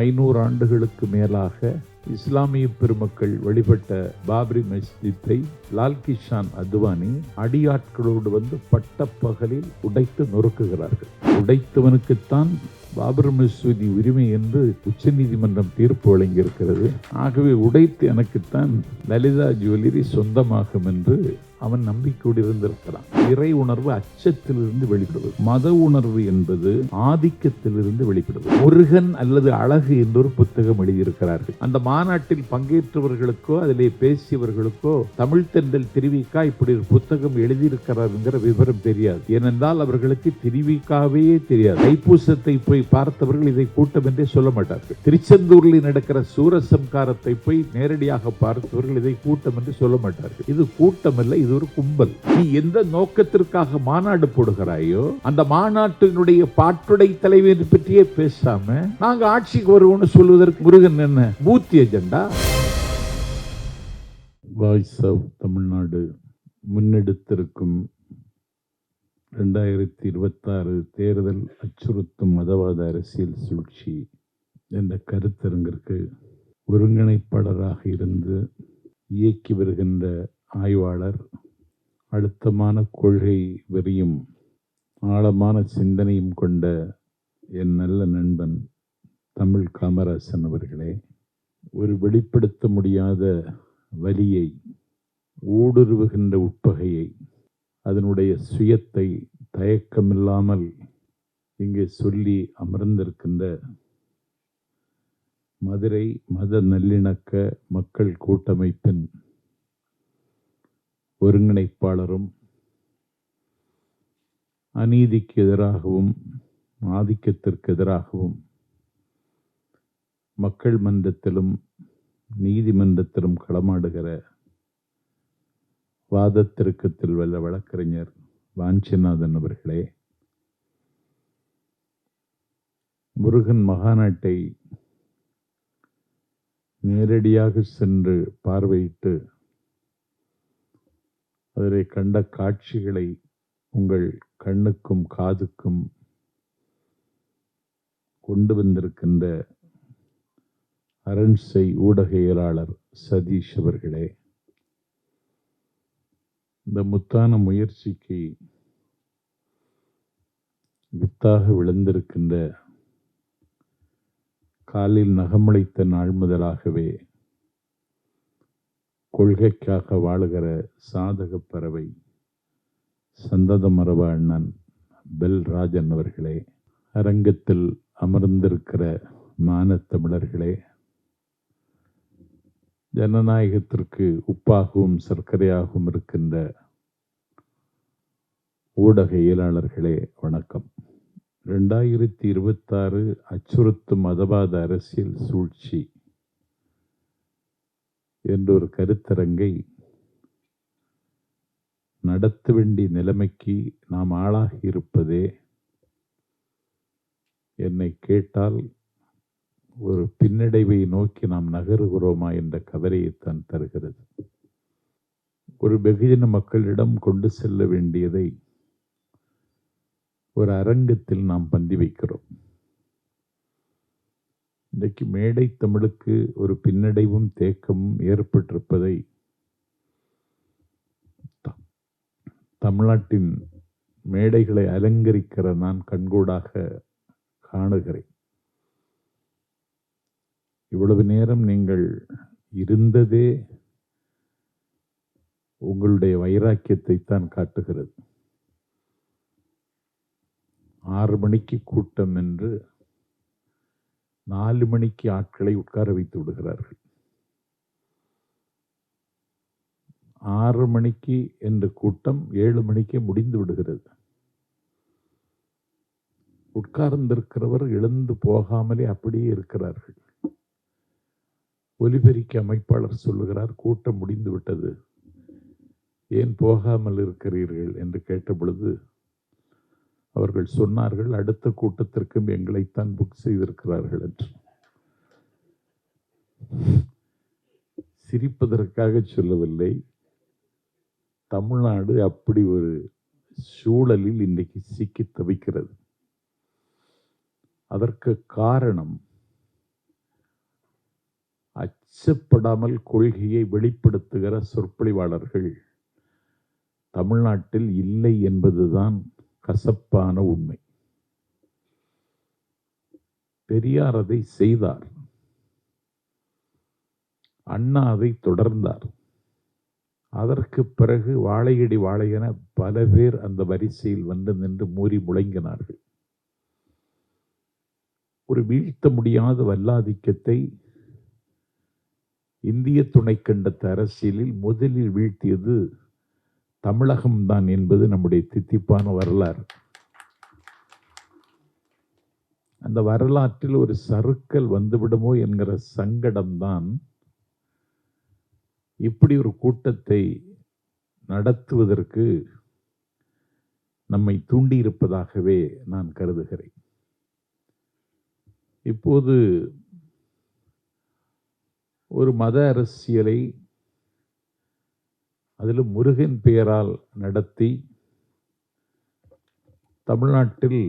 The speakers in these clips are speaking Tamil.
500 ஆண்டுகளுக்கு மேலாக இஸ்லாமிய பெருமக்கள் வழிபட்ட பாபரி மஸ்ஜித்தை லால் கிஷான் அத்வானி அடியாட்களோடு வந்து பட்டப்பகலில் உடைத்து நொறுக்குகிறார்கள். உடைத்தவனுக்குத்தான் பாபர் மசூதி உரிமை என்று உச்சநீதிமன்றம் தீர்ப்பு வழங்கியிருக்கிறது. ஆகவே உடைத்து எனக்குத்தான் லலிதா ஜுவல்லரி சொந்தமாகும் என்று அவன் நம்பிக்கையோடு இருந்திருக்கிறான். இறை உணர்வு அச்சத்திலிருந்து வெளிப்படுவது, மத உணர்வு என்பது ஆதிக்கத்திலிருந்து வெளிப்படுவது. முருகன் அல்லது அழகு என்ற ஒரு புத்தகம் எழுதியிருக்கிறார்கள். அந்த மாநாட்டில் பங்கேற்றவர்களுக்கோ அதிலே பேசியவர்களுக்கோ தமிழ் தென்றல் திருவிக்கா இப்படி ஒரு புத்தகம் எழுதியிருக்கிறார் என்கிற விவரம் தெரியாது. ஏனென்றால் அவர்களுக்கு திருவிக்காவே தெரியாது. தைப்பூசத்தை போய் பார்த்தவர்கள் இதை கூட்டம் என்றே சொல்ல மாட்டார்கள். திருச்செந்தூரில் நடக்கிற சூரசம்காரத்தை போய் நேரடியாக பார்த்தவர்கள் இதை கூட்டம் என்று சொல்ல மாட்டார்கள். இது கூட்டம் அல்ல, இது ஒரு கும்பல். நீ எந்த நோக்கத்திற்காக மாநாடு போடுகிறாயோ அந்த மாநாட்டினுடைய பாட்டுடை தலைவர் பற்றியே பேசாம நாங்க ஆட்சிக்கு வருவோம்னு சொல்வதற்கு முருகன் என்ன பூத்தி அஜெண்டா? வாய்ஸ் ஆஃப் தமிழ்நாடு முன்னெடுத்திருக்கும் 2026 தேர்தல் அச்சுறுத்தும் மதவாத அரசியல் சூழ்ச்சி என்ற கருத்தரங்கிற்கு ஒருங்கிணைப்பாளராக இருந்து இயக்கி வருகின்ற ஆய்வாளர், அழுத்தமான கொள்கை வெறியும் ஆழமான சிந்தனையும் கொண்ட என் நல்ல நண்பன் தமிழ் காமராசன் அவர்களே, ஒரு வெளிப்படுத்த முடியாத வலியை, ஊடுருவுகின்ற உட்பகையை, அதனுடைய சுயத்தை தயக்கமில்லாமல் இங்கே சொல்லி அமர்ந்திருக்கின்ற மதுரை மத நல்லிணக்க மக்கள் கூட்டமைப்பின் ஒருங்கிணைப்பாளரும், அநீதிக்கு எதிராகவும் ஆதிக்கத்திற்கு எதிராகவும் மக்கள் மன்றத்திலும் நீதிமன்றத்திலும் களமாடுகிற வாதத்திற்கத்தில் வல்ல வழக்கறிஞர் வாஞ்சிநாதன் அவர்களே, முருகன் மகாநாட்டை நேரடியாக சென்று பார்வையிட்டு அதிலே கண்ட காட்சிகளை உங்கள் கண்ணுக்கும் காதுக்கும் கொண்டு வந்திருக்கின்ற அரண்சை ஊடகையலாளர் சதீஷ் அவர்களே, இந்த முத்தான முயற்சிக்கு வித்தாக விழுந்திருக்கின்ற, காலில் நகமுளைத்த நாள் முதலாகவே கொள்கைக்காக வாழுகிற சாதக பறவை சந்தத மரப அண்ணன் பெல் ராஜன் அவர்களே, அரங்கத்தில் அமர்ந்திருக்கிற மானத்தமிழர்களே, ஜனநாயகத்திற்கு உப்பாகவும் சர்க்கரையாகவும் இருக்கின்ற ஊடக இயலாளர்களே, வணக்கம். 2026 அச்சுறுத்தும் மதவாத அரசியல் சூழ்ச்சி என்ற ஒரு கருத்தரங்கை நடத்த வேண்டிய நிலைமைக்கு நாம் ஆளாகி இருப்பதே என்னை கேட்டால் ஒரு பின்னடைவை நோக்கி நாம் நகருகிறோமா என்ற கவலையைத்தான் தருகிறது. ஒரு வெகுஜன மக்களிடம் கொண்டு செல்ல வேண்டியதை ஒரு அரங்கத்தில் நாம் பந்தி வைக்கிறோம். இன்றைக்கு மேடை தமிழுக்கு ஒரு பின்னடைவும் தேக்கமும் ஏற்பட்டிருப்பதை தமிழ்நாட்டின் மேடைகளை அலங்கரிக்கிற நான் கண்கூடாக காணுகிறேன். இவ்வளவு நேரம் நீங்கள் இருந்ததே உங்களுடைய வைராக்கியத்தை தான் காட்டுகிறது. 6 மணிக்கு கூட்டம் என்று 4 மணிக்கு ஆட்களை உட்கார வைத்து விடுகிறார்கள். 6 மணிக்கு என்ற கூட்டம் 7 மணிக்கே முடிந்து விடுகிறது. உட்கார்ந்திருக்கிறவர் எழுந்து போகாமலே அப்படியே இருக்கிறார்கள். ஒலிபெருக்கி அமைப்பாளர் சொல்லுகிறார், கூட்டம் முடிந்து விட்டது, ஏன் போகாமல் இருக்கிறீர்கள் என்று கேட்ட பொழுது அவர்கள் சொன்னார்கள், அடுத்த கூட்டத்திற்கும் எங்களைத்தான் புக் செய்திருக்கிறார்கள் என்று. சிரிப்பதற்காக சொல்லவில்லை. தமிழ்நாடு அப்படி ஒரு சூழலில் இன்றைக்கு சிக்கி தவிக்கிறது. அதற்கு காரணம் அச்சப்படாமல் கொள்கையை வெளிப்படுத்துகிற சொற்பொழிவாளர்கள் தமிழ்நாட்டில் இல்லை என்பதுதான் கசப்பான உண்மை. பெரியார் அதை செய்தார், அண்ணா அதை தொடர்ந்தார். அதற்கு பிறகு வாழையடி வாழையென பல பேர் அந்த வரிசையில் வந்து நின்று மூறி முழங்கினார்கள். ஒரு வீழ்த்த முடியாத வல்லாதிக்கத்தை இந்திய துணைக்கண்டத்து அரசியலில் முதலில் வீழ்த்தியது தமிழகம்தான் என்பது நம்முடைய தித்திப்பான வரலாறு. அந்த வரலாற்றில் ஒரு சறுக்கல் வந்துவிடுமோ என்கிற சங்கடம்தான் இப்படி ஒரு கூட்டத்தை நடத்துவதற்கு நம்மை தூண்டியிருப்பதாகவே நான் கருதுகிறேன். இப்போது ஒரு மத அரசியலை அதிலும் முருகன் பெயரால் நடத்தி தமிழ்நாட்டில்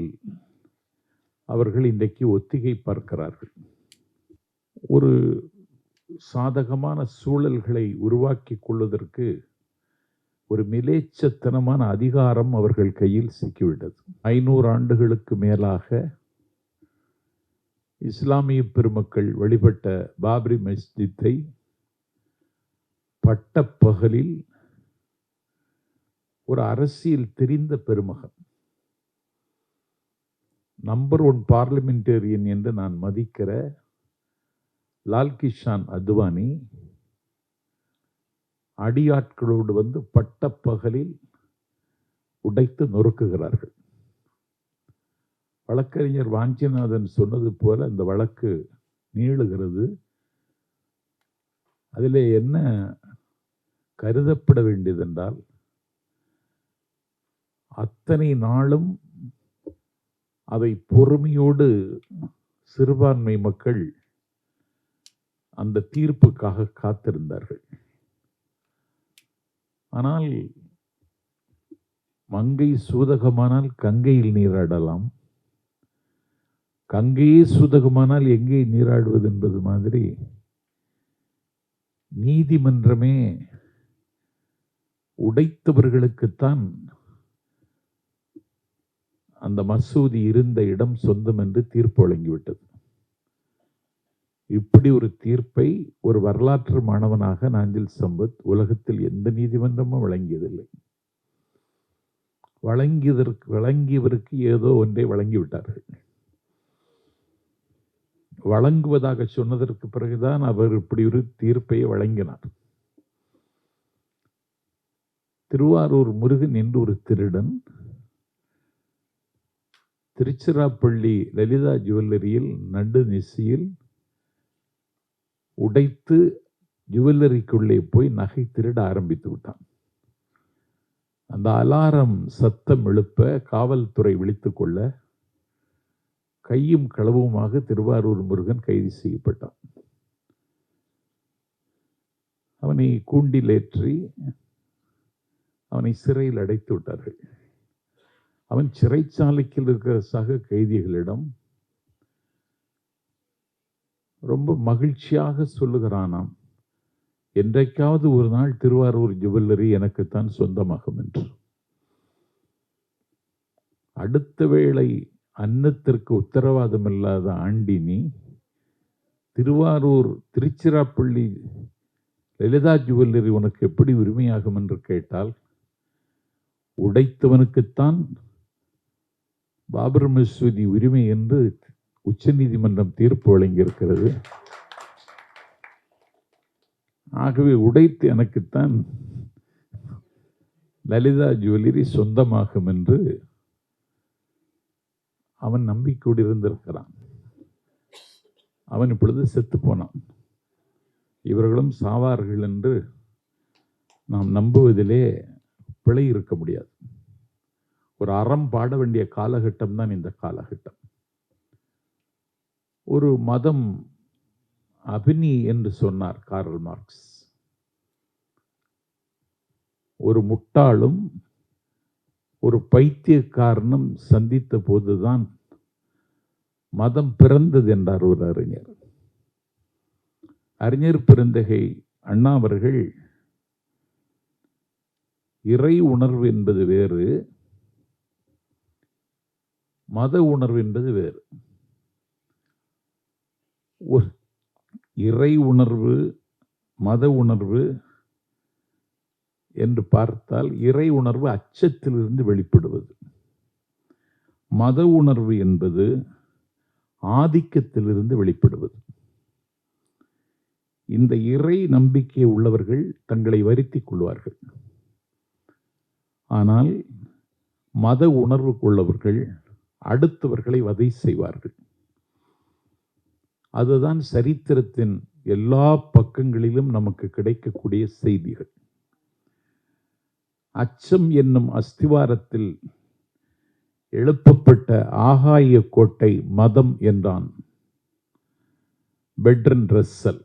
அவர்கள் இன்றைக்கு ஒத்திகை பார்க்கிறார்கள். ஒரு சாதகமான சூழல்களை உருவாக்கி கொள்வதற்கு ஒரு மிலேச்சத்தனமான அதிகாரம் அவர்கள் கையில் சிக்கிவிட்டது. 500 ஆண்டுகளுக்கு மேலாக இஸ்லாமிய பெருமக்கள் வழிபட்ட பாப்ரி மஸ்ஜித்தை பட்டப்பகலில் ஒரு அரசியல் தெரிந்த பெருமகன், நம்பர் 1 பார்லிமெண்டேரியன் என்று நான் மதிக்கிற லால்கிஷான் அத்வானி அடியாட்களோடு வந்து பட்டப்பகலில் உடைத்து நொறுக்குகிறார்கள். வழக்கறிஞர் வாஞ்சிநாதன் சொன்னது போல அந்த வழக்கு நீளுகிறது. அதிலே என்ன கருதப்பட வேண்டியதென்றால், அத்தனை நாளும் அதை பொறுமையோடு சிறுபான்மை மக்கள் அந்த தீர்ப்புக்காக காத்திருந்தார்கள். ஆனால் மங்கை சூதகமானால் கங்கையில் நீராடலாம், கங்கையே சூதகமானால் எங்கே நீராடுவது என்பது மாதிரி நீதிமன்றமே உடைத்தவர்களுக்குத்தான் அந்த மசூதி இருந்த இடம் சொந்தம் என்று தீர்ப்பு வழங்கிவிட்டது. இப்படி ஒரு தீர்ப்பை ஒரு வரலாற்று மாணவனாக நாஞ்சில் சம்பத் உலகத்தில் எந்த நீதிமன்றமும் வழங்கியதில்லை. வழங்கியவருக்கு ஏதோ ஒன்றை வழங்கிவிட்டார்கள். வழங்குவதாக சொன்னதற்கு பிறகுதான் அவர் இப்படி ஒரு தீர்ப்பை வழங்கினார். திருவாரூர் முருகன் என்று ஒரு திருடன் திருச்சிராப்பள்ளி லலிதா ஜுவல்லரியில் நடு நிசியில் உடைத்து ஜுவல்லரிக்குள்ளே போய் நகை திருட ஆரம்பித்து விட்டான். அந்த அலாரம் சத்தம் எழுப்ப காவல்துறை விழித்துக் கொள்ள கையும் களவுமாக திருவாரூர் முருகன் கைது செய்யப்பட்டான். அவனை கூண்டிலேற்றி அவனை சிறையில் அடைத்து விட்டார்கள். அவன் சிறைச்சாலைக்கு இருக்கிற சக கைதிகளிடம் ரொம்ப மகிழ்ச்சியாக சொல்லுகிறானாம், என்றைக்காவது ஒரு நாள் திருவாரூர் ஜுவல்லரி எனக்குத்தான் சொந்தமாகும் என்று. அடுத்த வேளை அன்னத்திற்கு உத்தரவாதம் இல்லாத ஆண்டினி திருவாரூர் திருச்சிராப்பள்ளி லலிதா ஜுவல்லரி உனக்கு எப்படி உரிமையாகும் என்று கேட்டால், உடைத்தவனுக்குத்தான் பாபர் மசூதி உரிமை என்று உச்ச நீதிமன்றம் தீர்ப்பு வழங்கியிருக்கிறது. ஆகவே உடைத்து எனக்குத்தான் லலிதா ஜுவல்லரி சொந்தமாகும் என்று அவன் நம்பிக்கையோடு இருந்திருக்கிறான். அவன் இப்பொழுது செத்து போனான். இவர்களும் சாவார்கள் என்று நாம் நம்புவதிலே பிழை இருக்க முடியாது. ஒரு அறம் பாட வேண்டிய காலகட்டம் தான் இந்த காலகட்டம். ஒரு மதம் அபினி என்று சொன்னார் கார்ல் மார்க்ஸ். ஒரு முட்டாளும் ஒரு பைத்தியக்காரனும் சந்தித்த போதுதான் மதம் பிறந்தது என்றார் ஒரு அறிஞர். அறிஞர் பெருந்தகை அண்ணா அவர்கள் இறை உணர்வு என்பது வேறு, மத உணர்வு என்பது வேறு. இறை உணர்வு, மத உணர்வு என்று பார்த்தால் இறை உணர்வு அச்சத்திலிருந்து வெளிப்படுவது, மத உணர்வு என்பது ஆதிக்கத்திலிருந்து வெளிப்படுவது. இந்த இறை நம்பிக்கை உள்ளவர்கள் தங்களை வருத்திக் கொள்வார்கள். ஆனால் மத உணர்வு கொள்ளவர்கள் அடுத்தவர்களை வதை செய்வார்கள். அதுதான் சரித்திரத்தின் எல்லா பக்கங்களிலும் நமக்கு கிடைக்கக்கூடிய செய்திகள். அச்சம் என்னும் அஸ்திவாரத்தில் எழுப்பப்பட்ட ஆகாய கோட்டை மதம் என்றான் பெர்ட்ரண்ட் ரஸ்ஸல்.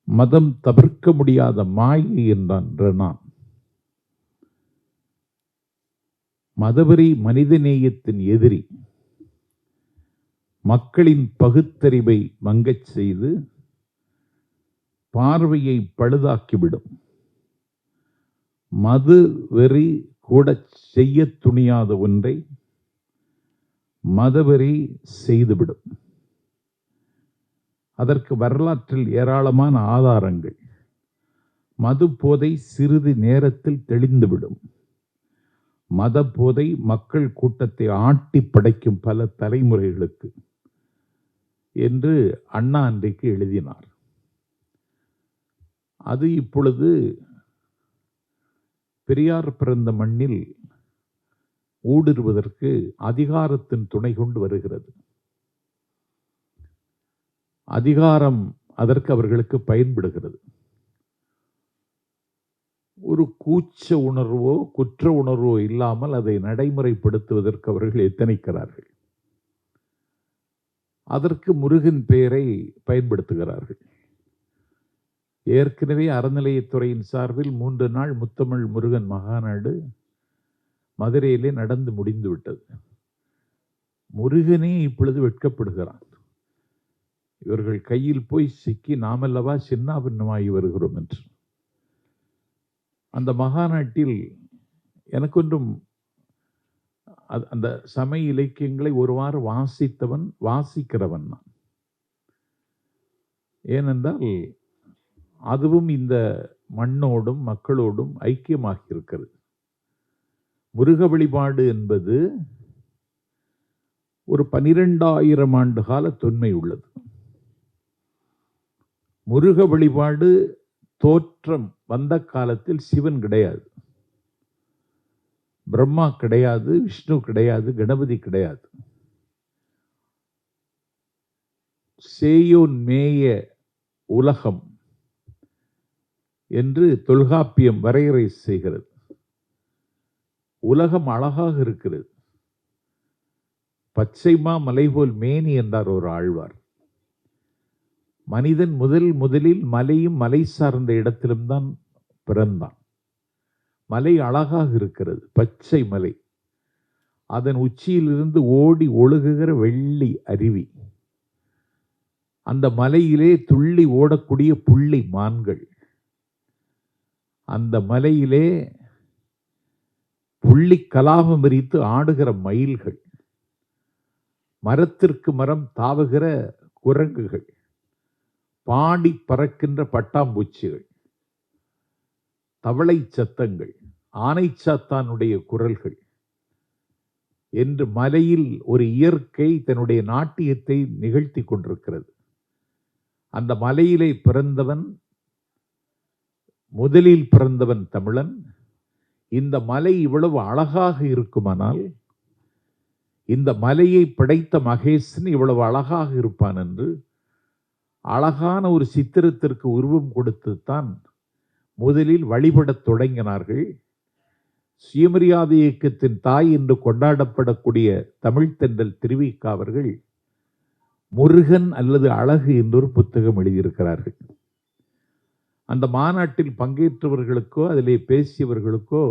மதம் தவிர்க்க முடியாத மாயை என்றான் ரெனான். மதவெறி மனிதநேயத்தின் எதிரி. மக்களின் பகுத்தறிவை மங்கச் செய்து பார்வையை பழுதாக்கிவிடும். மது வெறி கூட செய்ய துணியாத ஒன்றை மதவெறி செய்துவிடும். அதற்கு வரலாற்றில் ஏராளமான ஆதாரங்கள். மது போதை சிறிது நேரத்தில் தெளிந்துவிடும். மத போதை மக்கள் கூட்டத்தை ஆட்டி படைக்கும் பல தலைமுறைகளுக்கு என்று அண்ணா அன்றைக்கு எழுதினார். அது இப்பொழுது பெரியார் பிறந்த மண்ணில் ஊடுருவதற்கு அதிகாரத்தின் துணை கொண்டு வருகிறது. அதிகாரம் அதற்கு அவர்களுக்கு பயன்படுகிறது. ஒரு கூச்ச உணர்வோ குற்ற உணர்வோ இல்லாமல் அதை நடைமுறைப்படுத்துவதற்கு அவர்கள் எத்தனிக்கிறார்கள். அதற்கு முருகன் பெயரை பயன்படுத்துகிறார்கள். ஏற்கனவே அறநிலையத்துறையின் சார்பில் 3 நாள் முத்தமிழ் முருகன் மகாநாடு மதுரையிலே நடந்து முடிந்துவிட்டது. முருகனே இப்பொழுது வெட்கப்படுகிறான். இவர்கள் கையில் போய் சிக்கி நாமல்லவா சின்னாபின்னமாகி வருகிறோம் என்று. அந்த மகாநாட்டில் எனக்கொன்றும் அந்த சமய இலக்கியங்களை ஒருவாறு வாசிக்கிறவன் நான். ஏனென்றால் அதுவும் இந்த மண்ணோடும் மக்களோடும் ஐக்கியமாகி இருக்கிறது. முருக வழிபாடு என்பது ஒரு 12,000 ஆண்டு கால தொன்மை உள்ளது. முருக வழிபாடு தோற்றம் வந்த காலத்தில் சிவன் கிடையாது, பிரம்மா கிடையாது, விஷ்ணு கிடையாது, கணபதி கிடையாது. சேயோன் மேய உலகம் என்று தொல்காப்பியம் வரையறை செய்கிறது. உலகம் அழகாக இருக்கிறது. பச்சைமா மலை போல் மேனி என்றார் ஒரு ஆழ்வார். மனிதன் முதலில் மலையும் மலை சார்ந்த இடத்திலும் தான் பிறந்தான். மலை அழகாக இருக்கிறது, பச்சை மலை. அதன் உச்சியிலிருந்து ஓடி ஒழுகுகிற வெள்ளி அருவி. அந்த மலையிலே துள்ளி ஓடக்கூடிய புள்ளி மான்கள். அந்த மலையிலே புள்ளி கலாபம் விரித்து ஆடுகிற மயில்கள். மரத்திற்கு மரம் தாவுகிற குரங்குகள். பாடி பறக்கின்ற பட்டாம்பூச்சிகள், தவளை சத்தங்கள், ஆனைச்சாத்தானுடைய குரல்கள் என்று மலையில் ஒரு இயற்கை தன்னுடைய நாட்டியத்தை நிகழ்த்தி கொண்டிருக்கிறது. அந்த மலையிலே பிறந்தவன், முதலில் பிறந்தவன் தமிழன். இந்த மலை இவ்வளவு அழகாக இருக்குமானால் இந்த மலையை படைத்த மகேசன் இவ்வளவு அழகாக இருப்பான் என்று அழகான ஒரு சித்திரத்திற்கு உருவம் கொடுத்துத்தான் முதலில் வழிபடத் தொடங்கினார்கள். சுயமரியாதை இயக்கத்தின் தாய் என்று கொண்டாடப்படக்கூடிய தமிழ்த்தென்றல் திருவிக அவர்கள் முருகன் அல்லது அழகு என்றொரு புத்தகம் எழுதியிருக்கிறார்கள். அந்த மாநாட்டில் பங்கேற்றவர்களுக்கோ அதிலே பேசியவர்களுக்கோ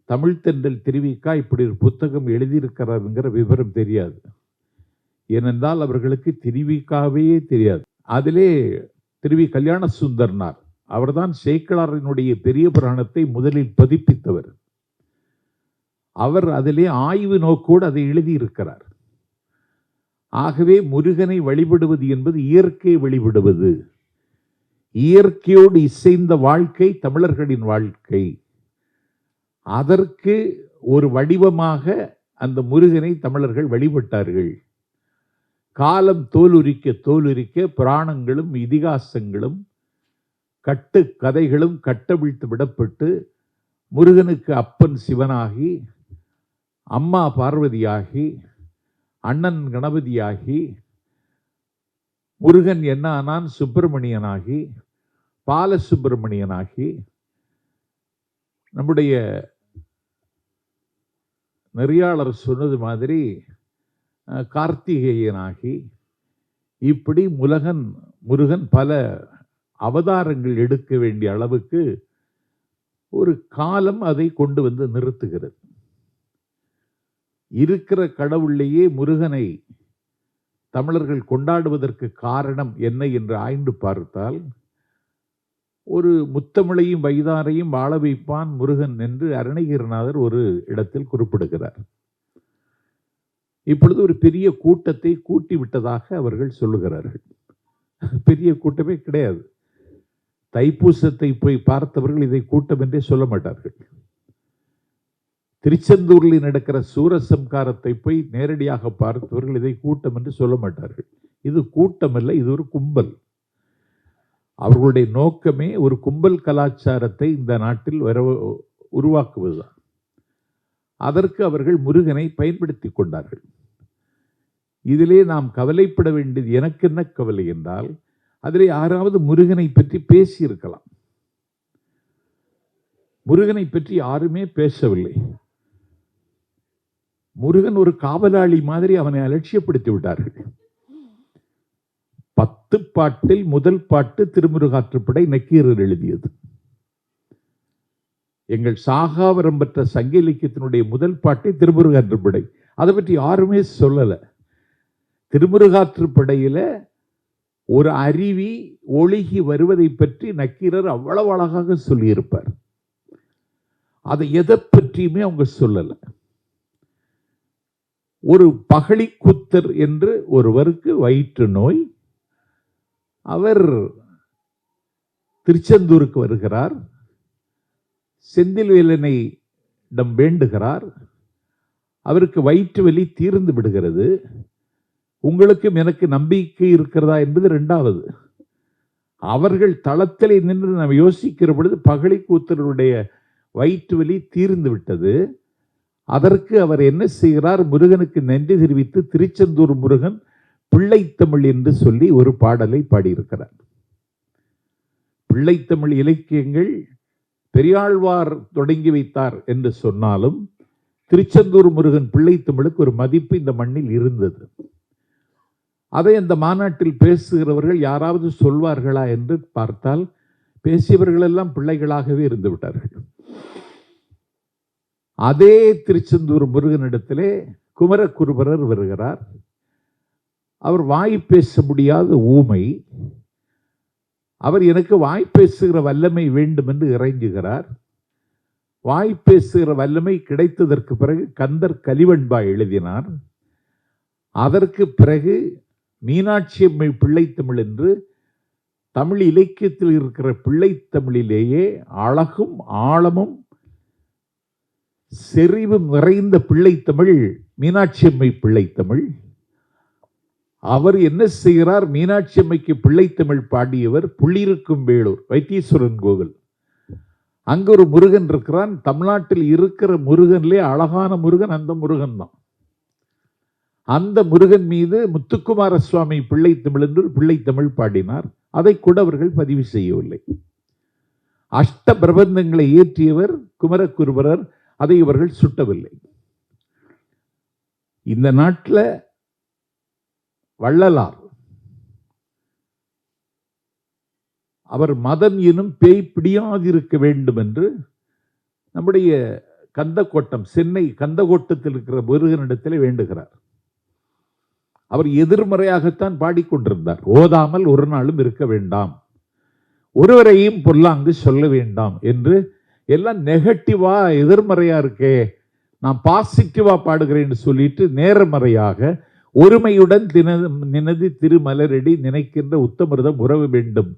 தமிழ்த்தென்றல் திருவிக இப்படி ஒரு புத்தகம் எழுதியிருக்கிறாருங்கிற விவரம் தெரியாது. ஏனென்றால் அவர்களுக்கு திருவிகாவே தெரியாது. அதிலே திருவி கல்யாண சுந்தரனார், அவர்தான் சேக்கிழாரினுடைய பெரிய புராணத்தை முதலில் பதிப்பித்தவர். அவர் அதிலே ஆய்வு நோக்கோடு அதை எழுதியிருக்கிறார். ஆகவே முருகனை வழிபடுவது என்பது இயற்கையை வழிபடுவது. இயற்கையோடு இசைந்த வாழ்க்கை தமிழர்களின் வாழ்க்கை. அதற்கு ஒரு வடிவமாக அந்த முருகனை தமிழர்கள் வழிபட்டார்கள். காலம் தோலுரிக்க புராணங்களும் இதிகாசங்களும் கட்டு கதைகளும் கட்டவிழ்த்து விடப்பட்டு முருகனுக்கு அப்பன் சிவனாகி, அம்மா பார்வதியாகி, அண்ணன் கணபதியாகி, முருகன் என்ன ஆனான் சுப்பிரமணியனாகி, பாலசுப்பிரமணியனாகி, நம்முடைய நெறியாளர் சொன்னது மாதிரி கார்த்திகேயனாகி, இப்படி முருகன் பல அவதாரங்கள் எடுக்க வேண்டிய அளவுக்கு ஒரு காலம் அதை கொண்டு வந்து நிறுத்துகிறது. இருக்கிற கடவுளையே முருகனை தமிழர்கள் கொண்டாடுவதற்கு காரணம் என்ன என்று ஆய்ந்து பார்த்தால், ஒரு முத்தமிழையும் வைதாரையும் வாழ வைப்பான் முருகன் என்று அருணகிரிநாதர் ஒரு இடத்தில் குறிப்பிடுகிறார். இப்பொழுது ஒரு பெரிய கூட்டத்தை கூட்டி விட்டதாக அவர்கள் சொல்லுகிறார்கள். பெரிய கூட்டமே கிடையாது. தைப்பூசத்தை போய் பார்த்தவர்கள் இதை கூட்டம் என்றே சொல்ல மாட்டார்கள். திருச்செந்தூரில் நடக்கிற சூரசம்காரத்தை போய் நேரடியாக பார்த்தவர்கள் இதை கூட்டம் என்று சொல்ல மாட்டார்கள். இது கூட்டம் அல்ல, இது ஒரு கும்பல். அவர்களுடைய நோக்கமே ஒரு கும்பல் கலாச்சாரத்தை இந்த நாட்டில் உருவாக்குவதுதான். அதற்கு அவர்கள் முருகனை பயன்படுத்தி கொண்டார்கள். இதிலே நாம் கவலைப்பட வேண்டியது, எனக்கு என்ன கவலை என்றால், அதிலே யாராவது முருகனை பற்றி பேசியிருக்கலாம். முருகனை பற்றி யாருமே பேசவில்லை. முருகன் ஒரு காவலாளி மாதிரி அவனை அலட்சியப்படுத்தி விட்டார்கள். 10 பாட்டில் முதல் பாட்டு திருமுருகாற்றுப்படை நக்கீரர் எழுதியது. எங்கள் சாகாவரம் பெற்ற சங்க இலக்கியத்தினுடைய முதல் பாட்டை திருமுருகாற்றுப்படை. அதை பற்றி யாருமே சொல்லல. திருமுருகாற்றுப்படையில ஒரு அருவி ஒழுகி வருவதை பற்றி நக்கீரர் அவ்வளவு அழகாக சொல்லியிருப்பார். அதை எதை பற்றியுமே அவங்க சொல்லல. ஒரு பகழிக்குத்தர் என்று ஒருவருக்கு வயிற்று நோய். அவர் திருச்செந்தூருக்கு வருகிறார். செந்தில்வேலனை வேண்டுகிறார். அவருக்கு வயிற்று வலி தீர்ந்து விடுகிறது. உங்களுக்கும் எனக்கு நம்பிக்கை இருக்கிறதா என்பது இரண்டாவது. அவர்கள் தளத்திலே நின்று நாம் யோசிக்கிற பொழுது பகழிக்கூத்தருடைய வயிற்று வலி தீர்ந்து விட்டது. அதற்கு அவர் என்ன செய்கிறார்? முருகனுக்கு நன்றி தெரிவித்து திருச்செந்தூர் முருகன் பிள்ளைத்தமிழ் என்று சொல்லி ஒரு பாடலை பாடியிருக்கிறார். பிள்ளைத்தமிழ் இலக்கியங்கள் பெரியாழ்வார் தொடங்கி வைத்தார் என்று சொன்னாலும் திருச்செந்தூர் முருகன் பிள்ளைத்தமிழுக்கு ஒரு மதிப்பு இந்த மண்ணில் இருந்தது. அதை அந்த மாநாட்டில் பேசுகிறவர்கள் யாராவது சொல்வார்களா என்று பார்த்தால் பேசியவர்கள் எல்லாம் பிள்ளைகளாகவே இருந்து விட்டார்கள். அதே திருச்செந்தூர் முருகனிடத்திலே குமரகுருபரர் வருகிறார். அவர் வாய் பேச முடியாத ஊமை. அவர் எனக்கு வாய் பேசுகிற வல்லமை வேண்டும் என்று இறைஞ்சுகிறார். வாய் பேசுகிற வல்லமை கிடைத்ததற்கு பிறகு கந்தர் கலிவெண்பா எழுதினார். அதற்கு பிறகு மீனாட்சி அம்மை பிள்ளைத்தமிழ் என்று தமிழ் இலக்கியத்தில் இருக்கிற பிள்ளைத்தமிழிலேயே அழகும் ஆழமும் செறிவும் நிறைந்த பிள்ளைத்தமிழ் மீனாட்சி அம்மை பிள்ளைத்தமிழ். அவர் என்ன செய்கிறார்? மீனாட்சி அம்மைக்கு பிள்ளைத்தமிழ் பாடியவர் புள்ளிருக்கும் வேலூர் வைத்தீஸ்வரன் கோவில். அங்கு ஒரு முருகன் இருக்கிறான். தமிழ்நாட்டில் இருக்கிற முருகன்லே அழகான முருகன் அந்த முருகன் தான். அந்த முருகன் மீது முத்துக்குமார சுவாமி பிள்ளைத்தமிழ் என்று பிள்ளைத்தமிழ் பாடினார். அதை கூட அவர்கள் பதிவு செய்யவில்லை. அஷ்ட பிரபந்தங்களை இயற்றியவர் குமரகுருபரர். அதை இவர்கள் சுட்டவில்லை. இந்த நாட்டில் வள்ளலார் அவர் மதம் எனும் பேய் பிடியாதிருக்க வேண்டும் என்று நம்முடைய கந்தக்கோட்டம், சென்னை கந்தக்கோட்டத்தில் இருக்கிற முருகனிடத்தில் வேண்டுகிறார். அவர் எதிர்மறையாகத்தான் பாடிக்கொண்டிருந்தார். ஓதாமல் ஒரு நாளும் இருக்க வேண்டாம், ஒருவரையும் பொல்லாங்கு சொல்ல வேண்டாம் என்று எல்லாம் நெகட்டிவா எதிர்மறையா இருக்கே, நான் பாசிட்டிவா பாடுகிறேன்னு சொல்லிட்டு நேர்மறையாக ஒருமையுடன் நினது திருமலரடி நினைக்கின்ற உத்தமிருதம் உறவு வேண்டும்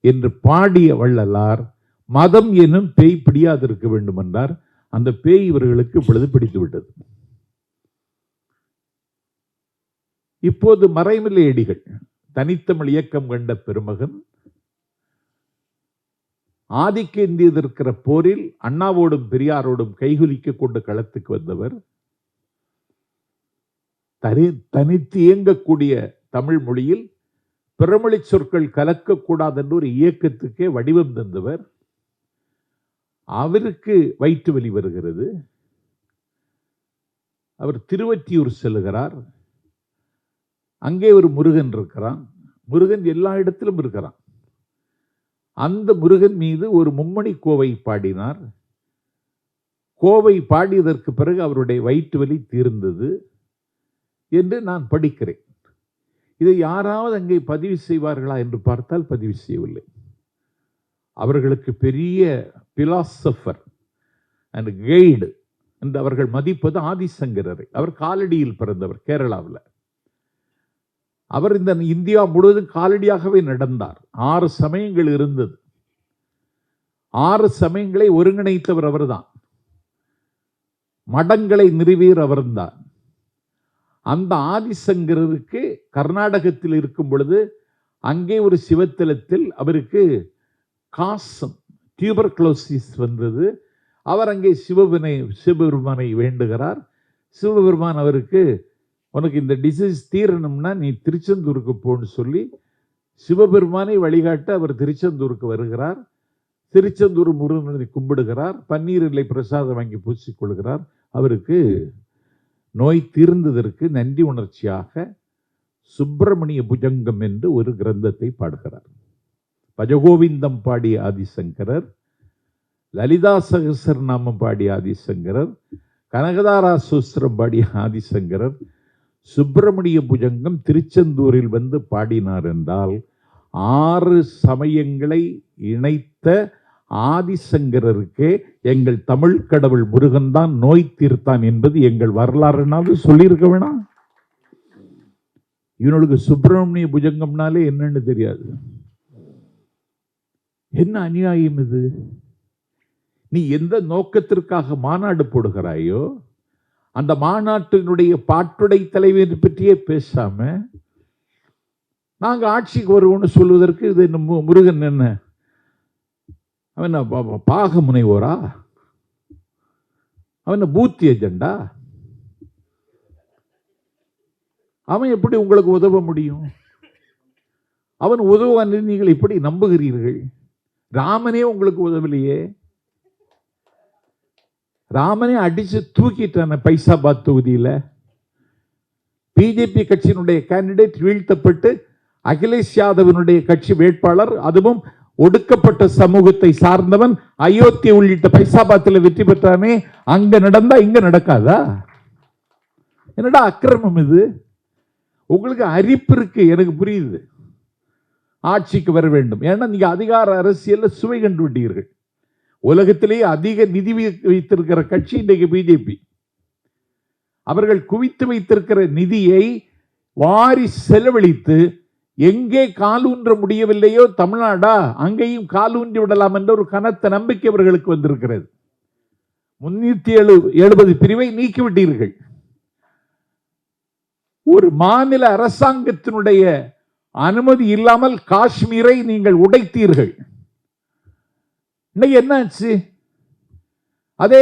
என்று பாடிய வள்ளலார் மதம் எனும் பேய் பிடியாதிருக்க வேண்டும் என்றார். அந்த பேய் இவர்களுக்கு இப்பொழுது பிடித்து விட்டது. இப்போது மறைமலையடிகள் தனித்தமிழ் இயக்கம் கண்ட பெருமகன், ஆதிக்க இந்திய எதிர்க்கிற போரில் அண்ணாவோடும் பெரியாரோடும் கைகுலிக்க கொண்டு களத்துக்கு வந்தவர், தனித்து இயங்கக்கூடிய தமிழ் மொழியில் பிறமொழி சொற்கள் கலக்கக்கூடாது என்று ஒரு இயக்கத்துக்கே வடிவம் தந்தவர். அவருக்கு வயிற்று வலி வருகிறது. அவர் திருவொற்றியூர் செல்லுகிறார். அங்கே ஒரு முருகன் இருக்கிறான். முருகன் எல்லா இடத்திலும் இருக்கிறான். அந்த முருகன் மீது ஒரு மும்மணி கோவை பாடினார். கோவை பாடியதற்கு பிறகு அவருடைய வயிற்று வலி தீர்ந்தது என்று நான் படிக்கிறேன். இதை யாராவது அங்கே பதிவு செய்வார்களா என்று பார்த்தால் பதிவு செய்யவில்லை. அவர்களுக்கு பெரிய பிலாசபர் அண்ட் கைடு என்று அவர்கள் மதிப்பது ஆதிசங்கரரை. அவர் காலடியில் பிறந்தவர், கேரளாவில். அவர் இந்த இந்தியா முழுவதும் காலடியாகவே நடந்தார். 6 சமயங்கள் இருந்தது. 6 சமயங்களை ஒருங்கிணைத்தவர் அவர்தான். மடங்களை நிறுவியர் அவர்தான். அந்த ஆதிசங்கரருக்கு கர்நாடகத்தில் இருக்கும் பொழுது அங்கே ஒரு சிவத்தலத்தில் அவருக்கு காசம் டியூபர்குலோசிஸ் வந்தது. அவர் அங்கே சிவபெருமானை வேண்டுகிறார். சிவபெருமான் அவருக்கு, உனக்கு இந்த டிசீஸ் தீரணும்னா நீ திருச்செந்தூருக்கு போன்னு சொல்லி சிவபெருமானை வழிகாட்ட அவர் திருச்செந்தூருக்கு வருகிறார். திருச்செந்தூர் முருகனை கும்பிடுகிறார். பன்னீர் இலை பிரசாதம் வாங்கி பூசிக்கொள்கிறார். அவருக்கு நோய் தீர்ந்ததற்கு நன்றி உணர்ச்சியாக சுப்பிரமணிய புஜங்கம் என்று ஒரு கிரந்தத்தை பாடுகிறார். பஜகோவிந்தம் பாடிய ஆதிசங்கரர், லலிதா சகசரநாமம் பாடிய ஆதிசங்கரர், கனகதாரா சூஸ்திரம் பாடிய ஆதிசங்கரர் சுப்பிரமணிய புஜங்கம் திருச்செந்தூரில் வந்து பாடினார் என்றால் 6 சமயங்களை இணைத்த ஆதிசங்கரருக்கே எங்கள் தமிழ் கடவுள் முருகன் தான் நோய் தீர்த்தான் என்பது எங்கள் வரலாறுனாவது சொல்லியிருக்க வேணாம். இவனுக்கு சுப்பிரமணிய புஜங்கம்னாலே என்னன்னு தெரியாது. என்ன அநியாயம் இது? நீ எந்த நோக்கத்திற்காக மாநாடு போடுகிறாயோ அந்த மாநாட்டினுடைய பாட்டுடை தலைவர் பற்றியே பேசாம நாங்க ஆட்சிக்கு வருவோம்னு சொல்வதற்கு இது முருகன் என்ன அவன் பாக முனைவோரா? அவன் பூத் ஏஜெண்டா? அவன் எப்படி உங்களுக்கு உதவ முடியும்? அவன் உதவுவான் நீங்கள் எப்படி நம்புகிறீர்கள்? ராமனே உங்களுக்கு உதவலையே. ராமனே அடிச்சு தூக்கிட்டான பைசாபாத் தொகுதியில். பிஜேபி கட்சியினுடைய கேண்டிடேட் வீழ்த்தப்பட்டு அகிலேஷ் யாதவனுடைய கட்சி வேட்பாளர், அதுவும் ஒடுக்கப்பட்ட சமூகத்தை சார்ந்தவன், அயோத்தி உள்ளிட்ட பைசாபாத்தில் வெற்றி பெற்றானே. அங்க நடந்தா இங்க நடக்காதா? என்னடா அக்கிரமம் இது? உங்களுக்கு அரிப்பு இருக்கு, எனக்கு புரியுது. ஆட்சிக்கு வர வேண்டும், ஏன்னா நீங்க அதிகார அரசியல்ல சுவை கண்டு விட்டீர்கள். உலகத்திலேயே அதிக நிதி வைத்திருக்கிற கட்சி இன்றைக்கு பிஜேபி. அவர்கள் குவித்து வைத்திருக்கிற நிதியை வாரி செலவழித்து எங்கே காலூன்ற முடியவில்லையோ தமிழ்நாடா அங்கேயும் காலூன்றி விடலாம் என்ற ஒரு கனத்த நம்பிக்கை அவர்களுக்கு வந்திருக்கிறது. 370 பிரிவை நீக்கிவிட்டீர்கள். ஒரு மாநில அரசாங்கத்தினுடைய அனுமதி இல்லாமல் காஷ்மீரை நீங்கள் உடைத்தீர்கள். இன்னைக்கு என்னாச்சு? அதே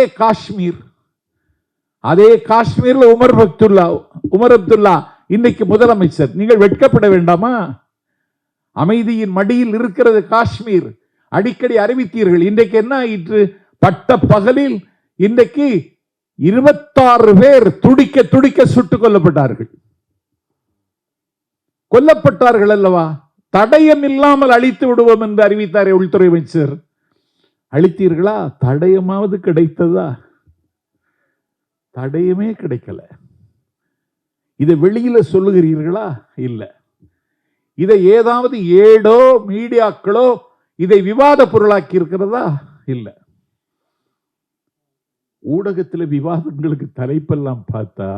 காஷ்மீர்ல உமர் அப்துல்லா இன்னைக்கு முதலமைச்சர். நீங்கள் வெட்கப்பட வேண்டாமா? அமைதியின் மடியில் இருக்கிறது காஷ்மீர். அடிக்கடி அறிவித்தீர்கள். இன்றைக்கு என்ன ஆயிற்று? பட்ட பகலில் இன்றைக்கு 26 பேர் துடிக்க துடிக்க சுட்டுக் கொல்லப்பட்டார்கள். கொல்லப்பட்டார்கள் அல்லவா? தடயம் இல்லாமல் அழித்து விடுவோம் என்று அறிவித்தாரே உள்துறை அமைச்சர். அழித்தீர்களா? தடயமாவது கிடைத்ததா? தடயமே கிடைக்கல. இதை வெளியில சொல்லுகிறீர்களா? இல்லை. இதை ஏதாவது ஏடோ மீடியாக்களோ இதை விவாத பொருளாக்கி இருக்கிறதா? இல்லை. ஊடகத்தில் விவாதங்களுக்கு தலைப்பெல்லாம் பார்த்தா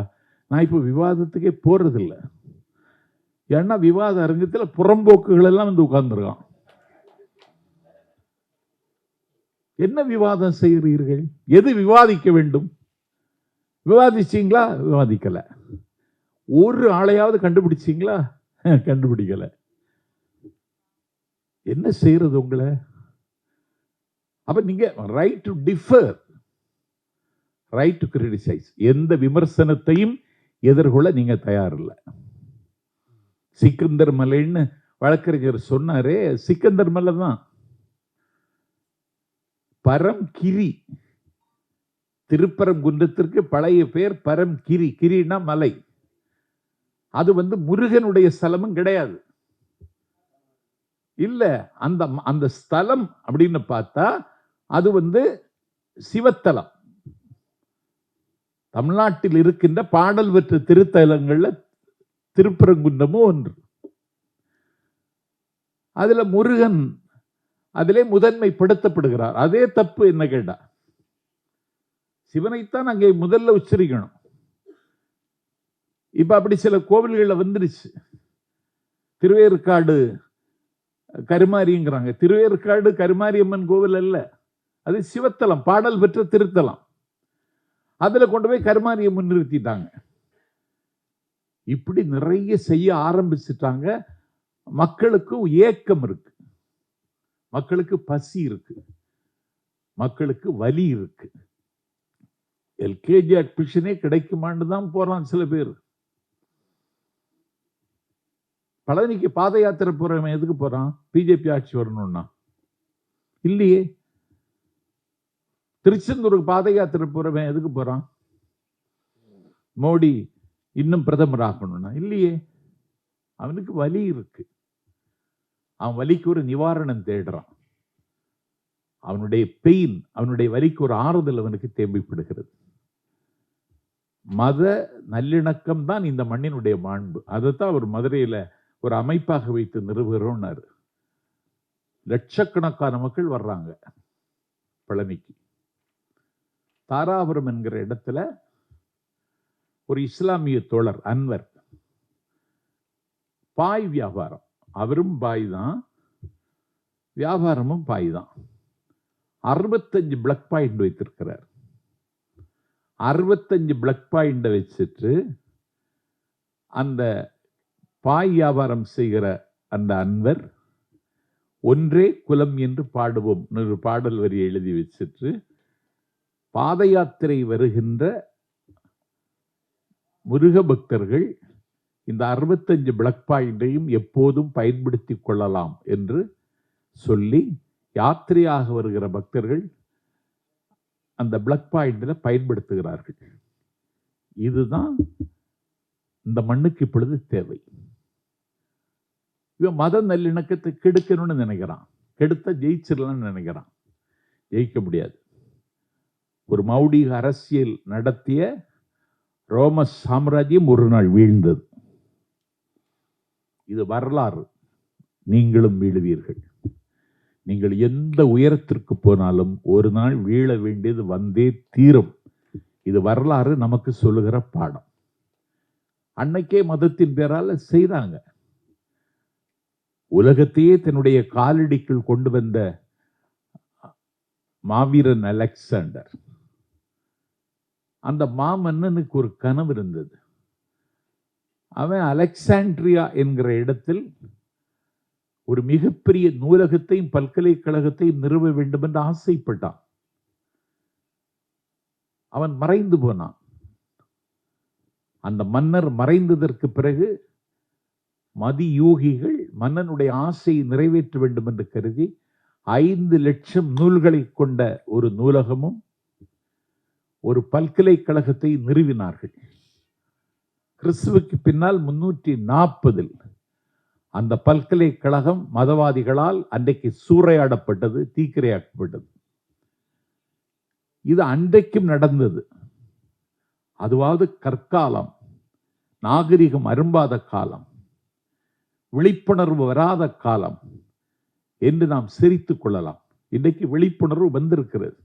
நான் இப்ப விவாதத்துக்கே போறதில்லை. ஏன்னா விவாத அரங்கத்தில் புறம்போக்குகள் எல்லாம் வந்து உட்கார்ந்துருக்கான். என்ன விவாதம் செய்கிறீர்கள்? எது விவாதிக்க வேண்டும்? விவாதிச்சீங்களா? விவாதிக்கல. ஒரு ஆளையாவது கண்டுபிடிச்சீங்களா? கண்டுபிடிக்கல. என்ன செய்யறது உங்களை? அப்ப நீங்க right to differ, right to criticise, எந்த விமர்சனத்தையும் எதிர்கொள்ள நீங்க தயாரில்லை. சிக்கந்தர் மலைன்னு வழக்கறிஞர் சொன்னாரே, சிக்கந்தர் மலை தான். பரம்கிரி, திருப்பரங்குன்றத்திற்கு பழைய பெயர் பரம்கிரி. கிரினா மலை. அது வந்து முருகனுடைய ஸ்தலமும் கிடையாது. இல்ல, அந்த அந்த ஸ்தலம் அப்படின்னு பார்த்தா அது வந்து சிவத்தலம். தமிழ்நாட்டில் இருக்கின்ற பாடல் பெற்ற திருத்தலங்கள்ல திருப்பரங்குன்றமும் ஒன்று. அதுல முருகன் அதிலே முதன்மைப்படுத்தப்படுகிறார். அதே தப்பு. என்ன கேட்டா, சிவனைத்தான் அங்கே முதல்ல உச்சரிக்கணும். இப்ப அப்படி சில கோவில்கள்ல வந்துருச்சு. திருவேற்காடு கருமாரிங்கிறாங்க. திருவேற்காடு கருமாரியம்மன் கோவில் அல்ல, அது சிவத்தலம், பாடல் பெற்ற திருத்தலம். அதுல கொண்டு போய் கருமாரியம்மன் நிறுத்திட்டாங்க. இப்படி நிறைய செய்ய ஆரம்பிச்சுட்டாங்க. மக்களுக்கு ஏக்கம் இருக்கு, மக்களுக்கு பசி இருக்கு, மக்களுக்கு வலி இருக்கு. எல்கேஜி அட்மிஷனே கிடைக்குமான்னு தான் போறான் சில பேர். பழனிக்கு பாத யாத்திரை போறவன் எதுக்கு போறான்? பிஜேபி ஆட்சி வரணும்னா இல்லையே. திருச்செந்தூருக்கு பாத யாத்திரை போறவன் எதுக்கு போறான்? மோடி இன்னும் பிரதமர் ஆகணும்னா இல்லையே. அவனுக்கு வலி இருக்கு, அவன் வலிக்கு ஒரு நிவாரணம் தேடுறான். அவனுடைய பெயின், அவனுடைய வலிக்கு ஒரு ஆறுதல் அவனுக்கு தேவைப்படுகிறது. மத நல்லிணக்கம் தான் இந்த மண்ணினுடைய மாண்பு. அதைத்தான் அவர் மதுரையில ஒரு அமைப்பாக வைத்து நிறுவுகிறோம்னாரு. லட்சக்கணக்கான மக்கள் வர்றாங்க பழனிக்கு. தாராபுரம் என்கிற இடத்துல ஒரு இஸ்லாமிய தோழர் அன்வர், பாய் வியாபாரம், அவரும் பாய் தான், வியாபாரமும் பாய் தான். 65 பிளக் பாயிண்ட் வைத்திருக்கிறார். 65 பிளக் பாயிண்ட் வச்சுட்டு அந்த பாய் வியாபாரம் செய்கிற அந்த அன்வர் ஒன்றே குலம் என்று பாடுவோம் ஒரு பாடல் வரி எழுதி வச்சுட்டு பாத யாத்திரை வருகின்ற முருக பக்தர்கள் இந்த 65 பிளக் பாயிண்டையும் எப்போதும் பயன்படுத்திக் கொள்ளலாம் என்று சொல்லி யாத்திரையாக வருகிற பக்தர்கள் அந்த பிளக் பாயிண்ட்ல பயன்படுத்துகிறார்கள். இதுதான் இந்த மண்ணுக்கு இப்பொழுது தேவை. இவன் மத நல்லிணக்கத்தை கெடுக்கணும்னு நினைக்கிறான். கெடுத்த ஜெயிச்சிடலாம்னு நினைக்கிறான். ஜெயிக்க முடியாது. ஒரு மௌடிக அரசியல் நடத்திய ரோம சாம்ராஜ்யம் ஒரு நாள் வீழ்ந்தது. இது வரலாறு. நீங்களும் வீழுவீர்கள். நீங்கள் எந்த உயரத்திற்கு போனாலும் ஒரு நாள் வீழ வேண்டியது வந்தே தீரும். இது வரலாறு நமக்கு சொல்லுகிற பாடம். அன்னைக்கே மதத்தின் பேரால செய்தாங்க. உலகத்தையே தன்னுடைய காலடிக்குள் கொண்டு வந்த மாவீரன் அலெக்சாண்டர், அந்த மாமன்னனுக்கு ஒரு கனவு இருந்தது. அவன் அலெக்சாண்ட்ரியா என்கிற இடத்தில் ஒரு மிகப்பெரிய நூலகத்தையும் பல்கலைக்கழகத்தையும் நிறுவ வேண்டும் என்று ஆசைப்பட்டான். அவன் மறைந்து போனான். அந்த மன்னர் மறைந்ததற்கு பிறகு மதியூகிகள் மன்னனுடைய ஆசையை நிறைவேற்ற வேண்டும் என்று கருதி 5 லட்சம் நூல்களை கொண்ட ஒரு நூலகமும் ஒரு பல்கலைக்கழகத்தை நிறுவினார்கள். கிறிஸ்துவுக்கு பின்னால் 340 அந்த பல்கலைக்கழகம் மதவாதிகளால் அன்றைக்கு சூறையாடப்பட்டது, தீக்கிரையாக்கப்பட்டது. இது அன்றைக்கும் நடந்தது. அதுவாவது கற்காலம். நாகரிகம் அரும்பாத காலம், விழிப்புணர்வு வராத காலம் என்று நாம் சிரித்துக் கொள்ளலாம். இன்றைக்கு விழிப்புணர்வு வந்திருக்கிறது.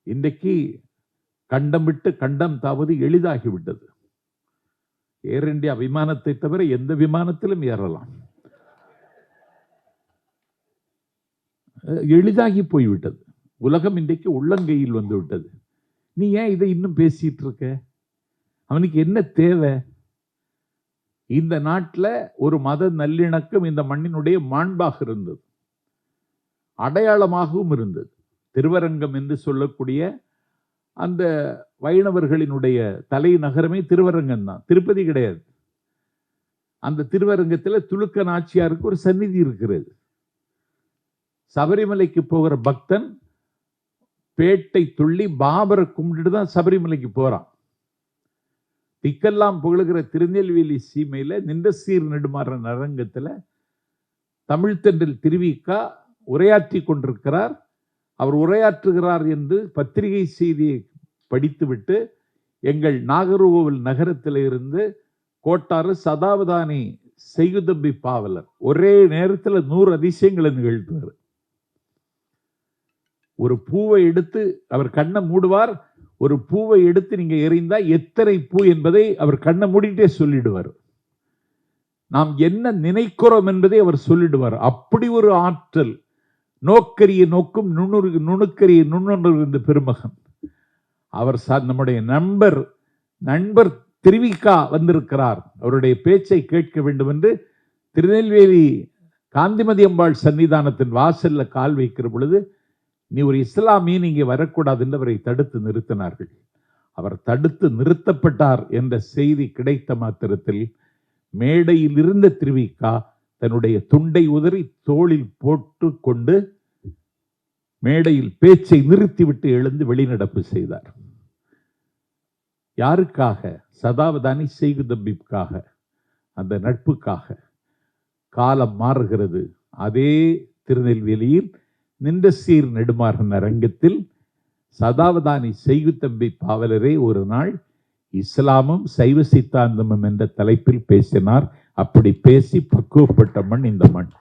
இன்றைக்கு கண்டம் விட்டு கண்டம் தாவது எளிதாகிவிட்டது. ஏர் இந்தியா விமானத்தை தவிர எந்த விமானத்திலும் ஏறலாம், எளிதாகி போய்விட்டது. உலகம் இன்றைக்கு உள்ளங்கையில் வந்து விட்டது. நீ ஏன் இதை இன்னும் பேசிட்டு இருக்க? அவனுக்கு என்ன தேவை? இந்த நாட்டில் ஒரு மத நல்லிணக்கம் இந்த மண்ணினுடைய மாண்பாக இருந்தது, அடையாளமாகவும் இருந்தது. திருவரங்கம் என்று சொல்லக்கூடிய அந்த வைணவர்களினுடைய தலைநகரமே திருவரங்கம் தான், திருப்பதி கிடையாது. அந்த திருவரங்கத்தில் துலுக்க நாச்சியாருக்கு ஒரு சந்நிதி இருக்கிறது. சபரிமலைக்கு போகிற பக்தன் பேட்டை துள்ளி பாபரை கும்பிட்டு தான் சபரிமலைக்கு போறான். திக்கெல்லாம் புகழுகிற திருநெல்வேலி சீமையில நின்ற சீர் நெடுமாறன் அரங்கத்தில் தமிழ்த்தென்றல் திருவிக்கா உரையாற்றி கொண்டிருக்கிறார். அவர் உரையாற்றுகிறார் என்று பத்திரிகை செய்தியை படித்துவிட்டு எங்கள் நாகர்கோவில் நகரத்தில் இருந்து கோட்டாறு சதாவதானி செய்குதம்பி பாவலர் ஒரே நேரத்தில் 100 அதிசயங்களை நிகழ்த்துவார். ஒரு பூவை எடுத்து அவர் கண்ணை மூடுவார். ஒரு பூவை எடுத்து நீங்க எறிந்தா எத்தனை பூ என்பதை அவர் கண்ணை மூடிட்டே சொல்லிடுவார். நாம் என்ன நினைக்கிறோம் என்பதை அவர் சொல்லிடுவார். அப்படி ஒரு ஆற்றல். நோக்கரிய நோக்கும் நுணுக்கரிய நுண்ணுணர்வு இருந்த பெருமகன் அவர். நம்முடைய நண்பர் திருவிக்கா வந்திருக்கிறார், அவருடைய பேச்சை கேட்க வேண்டும் என்று திருநெல்வேலி காந்திமதி அம்பாள் சன்னிதானத்தின் வாசல்ல கால் வைக்கிற பொழுது, நீ ஒரு இஸ்லாமியன் இங்கே வரக்கூடாது என்று அவரை தடுத்து நிறுத்தினார்கள். அவர் தடுத்து நிறுத்தப்பட்டார் என்ற செய்தி கிடைத்த மாத்திரத்தில் மேடையில் இருந்த திருவிக்கா தன்னுடைய துண்டை உதறி தோளில் போட்டு கொண்டு மேடையில் பேச்சை நிறுத்திவிட்டு எழுந்து வெளிநடப்பு செய்தார். யாருக்காக? சதாவதானி செய்குதம்பிக்காக, அந்த நட்புக்காக. காலம் மாறுகிறது. அதே திருநெல்வேலியில் நின்ற சீர் நெடுமாறன் அரங்கத்தில் சதாவதானி செய்குதம்பி பாவலரே ஒரு நாள் இஸ்லாமும் சைவ சித்தாந்தமும் என்ற தலைப்பில் பேசினார். அப்படி பேசி பக்குவப்பட்ட மண் இந்த மண்.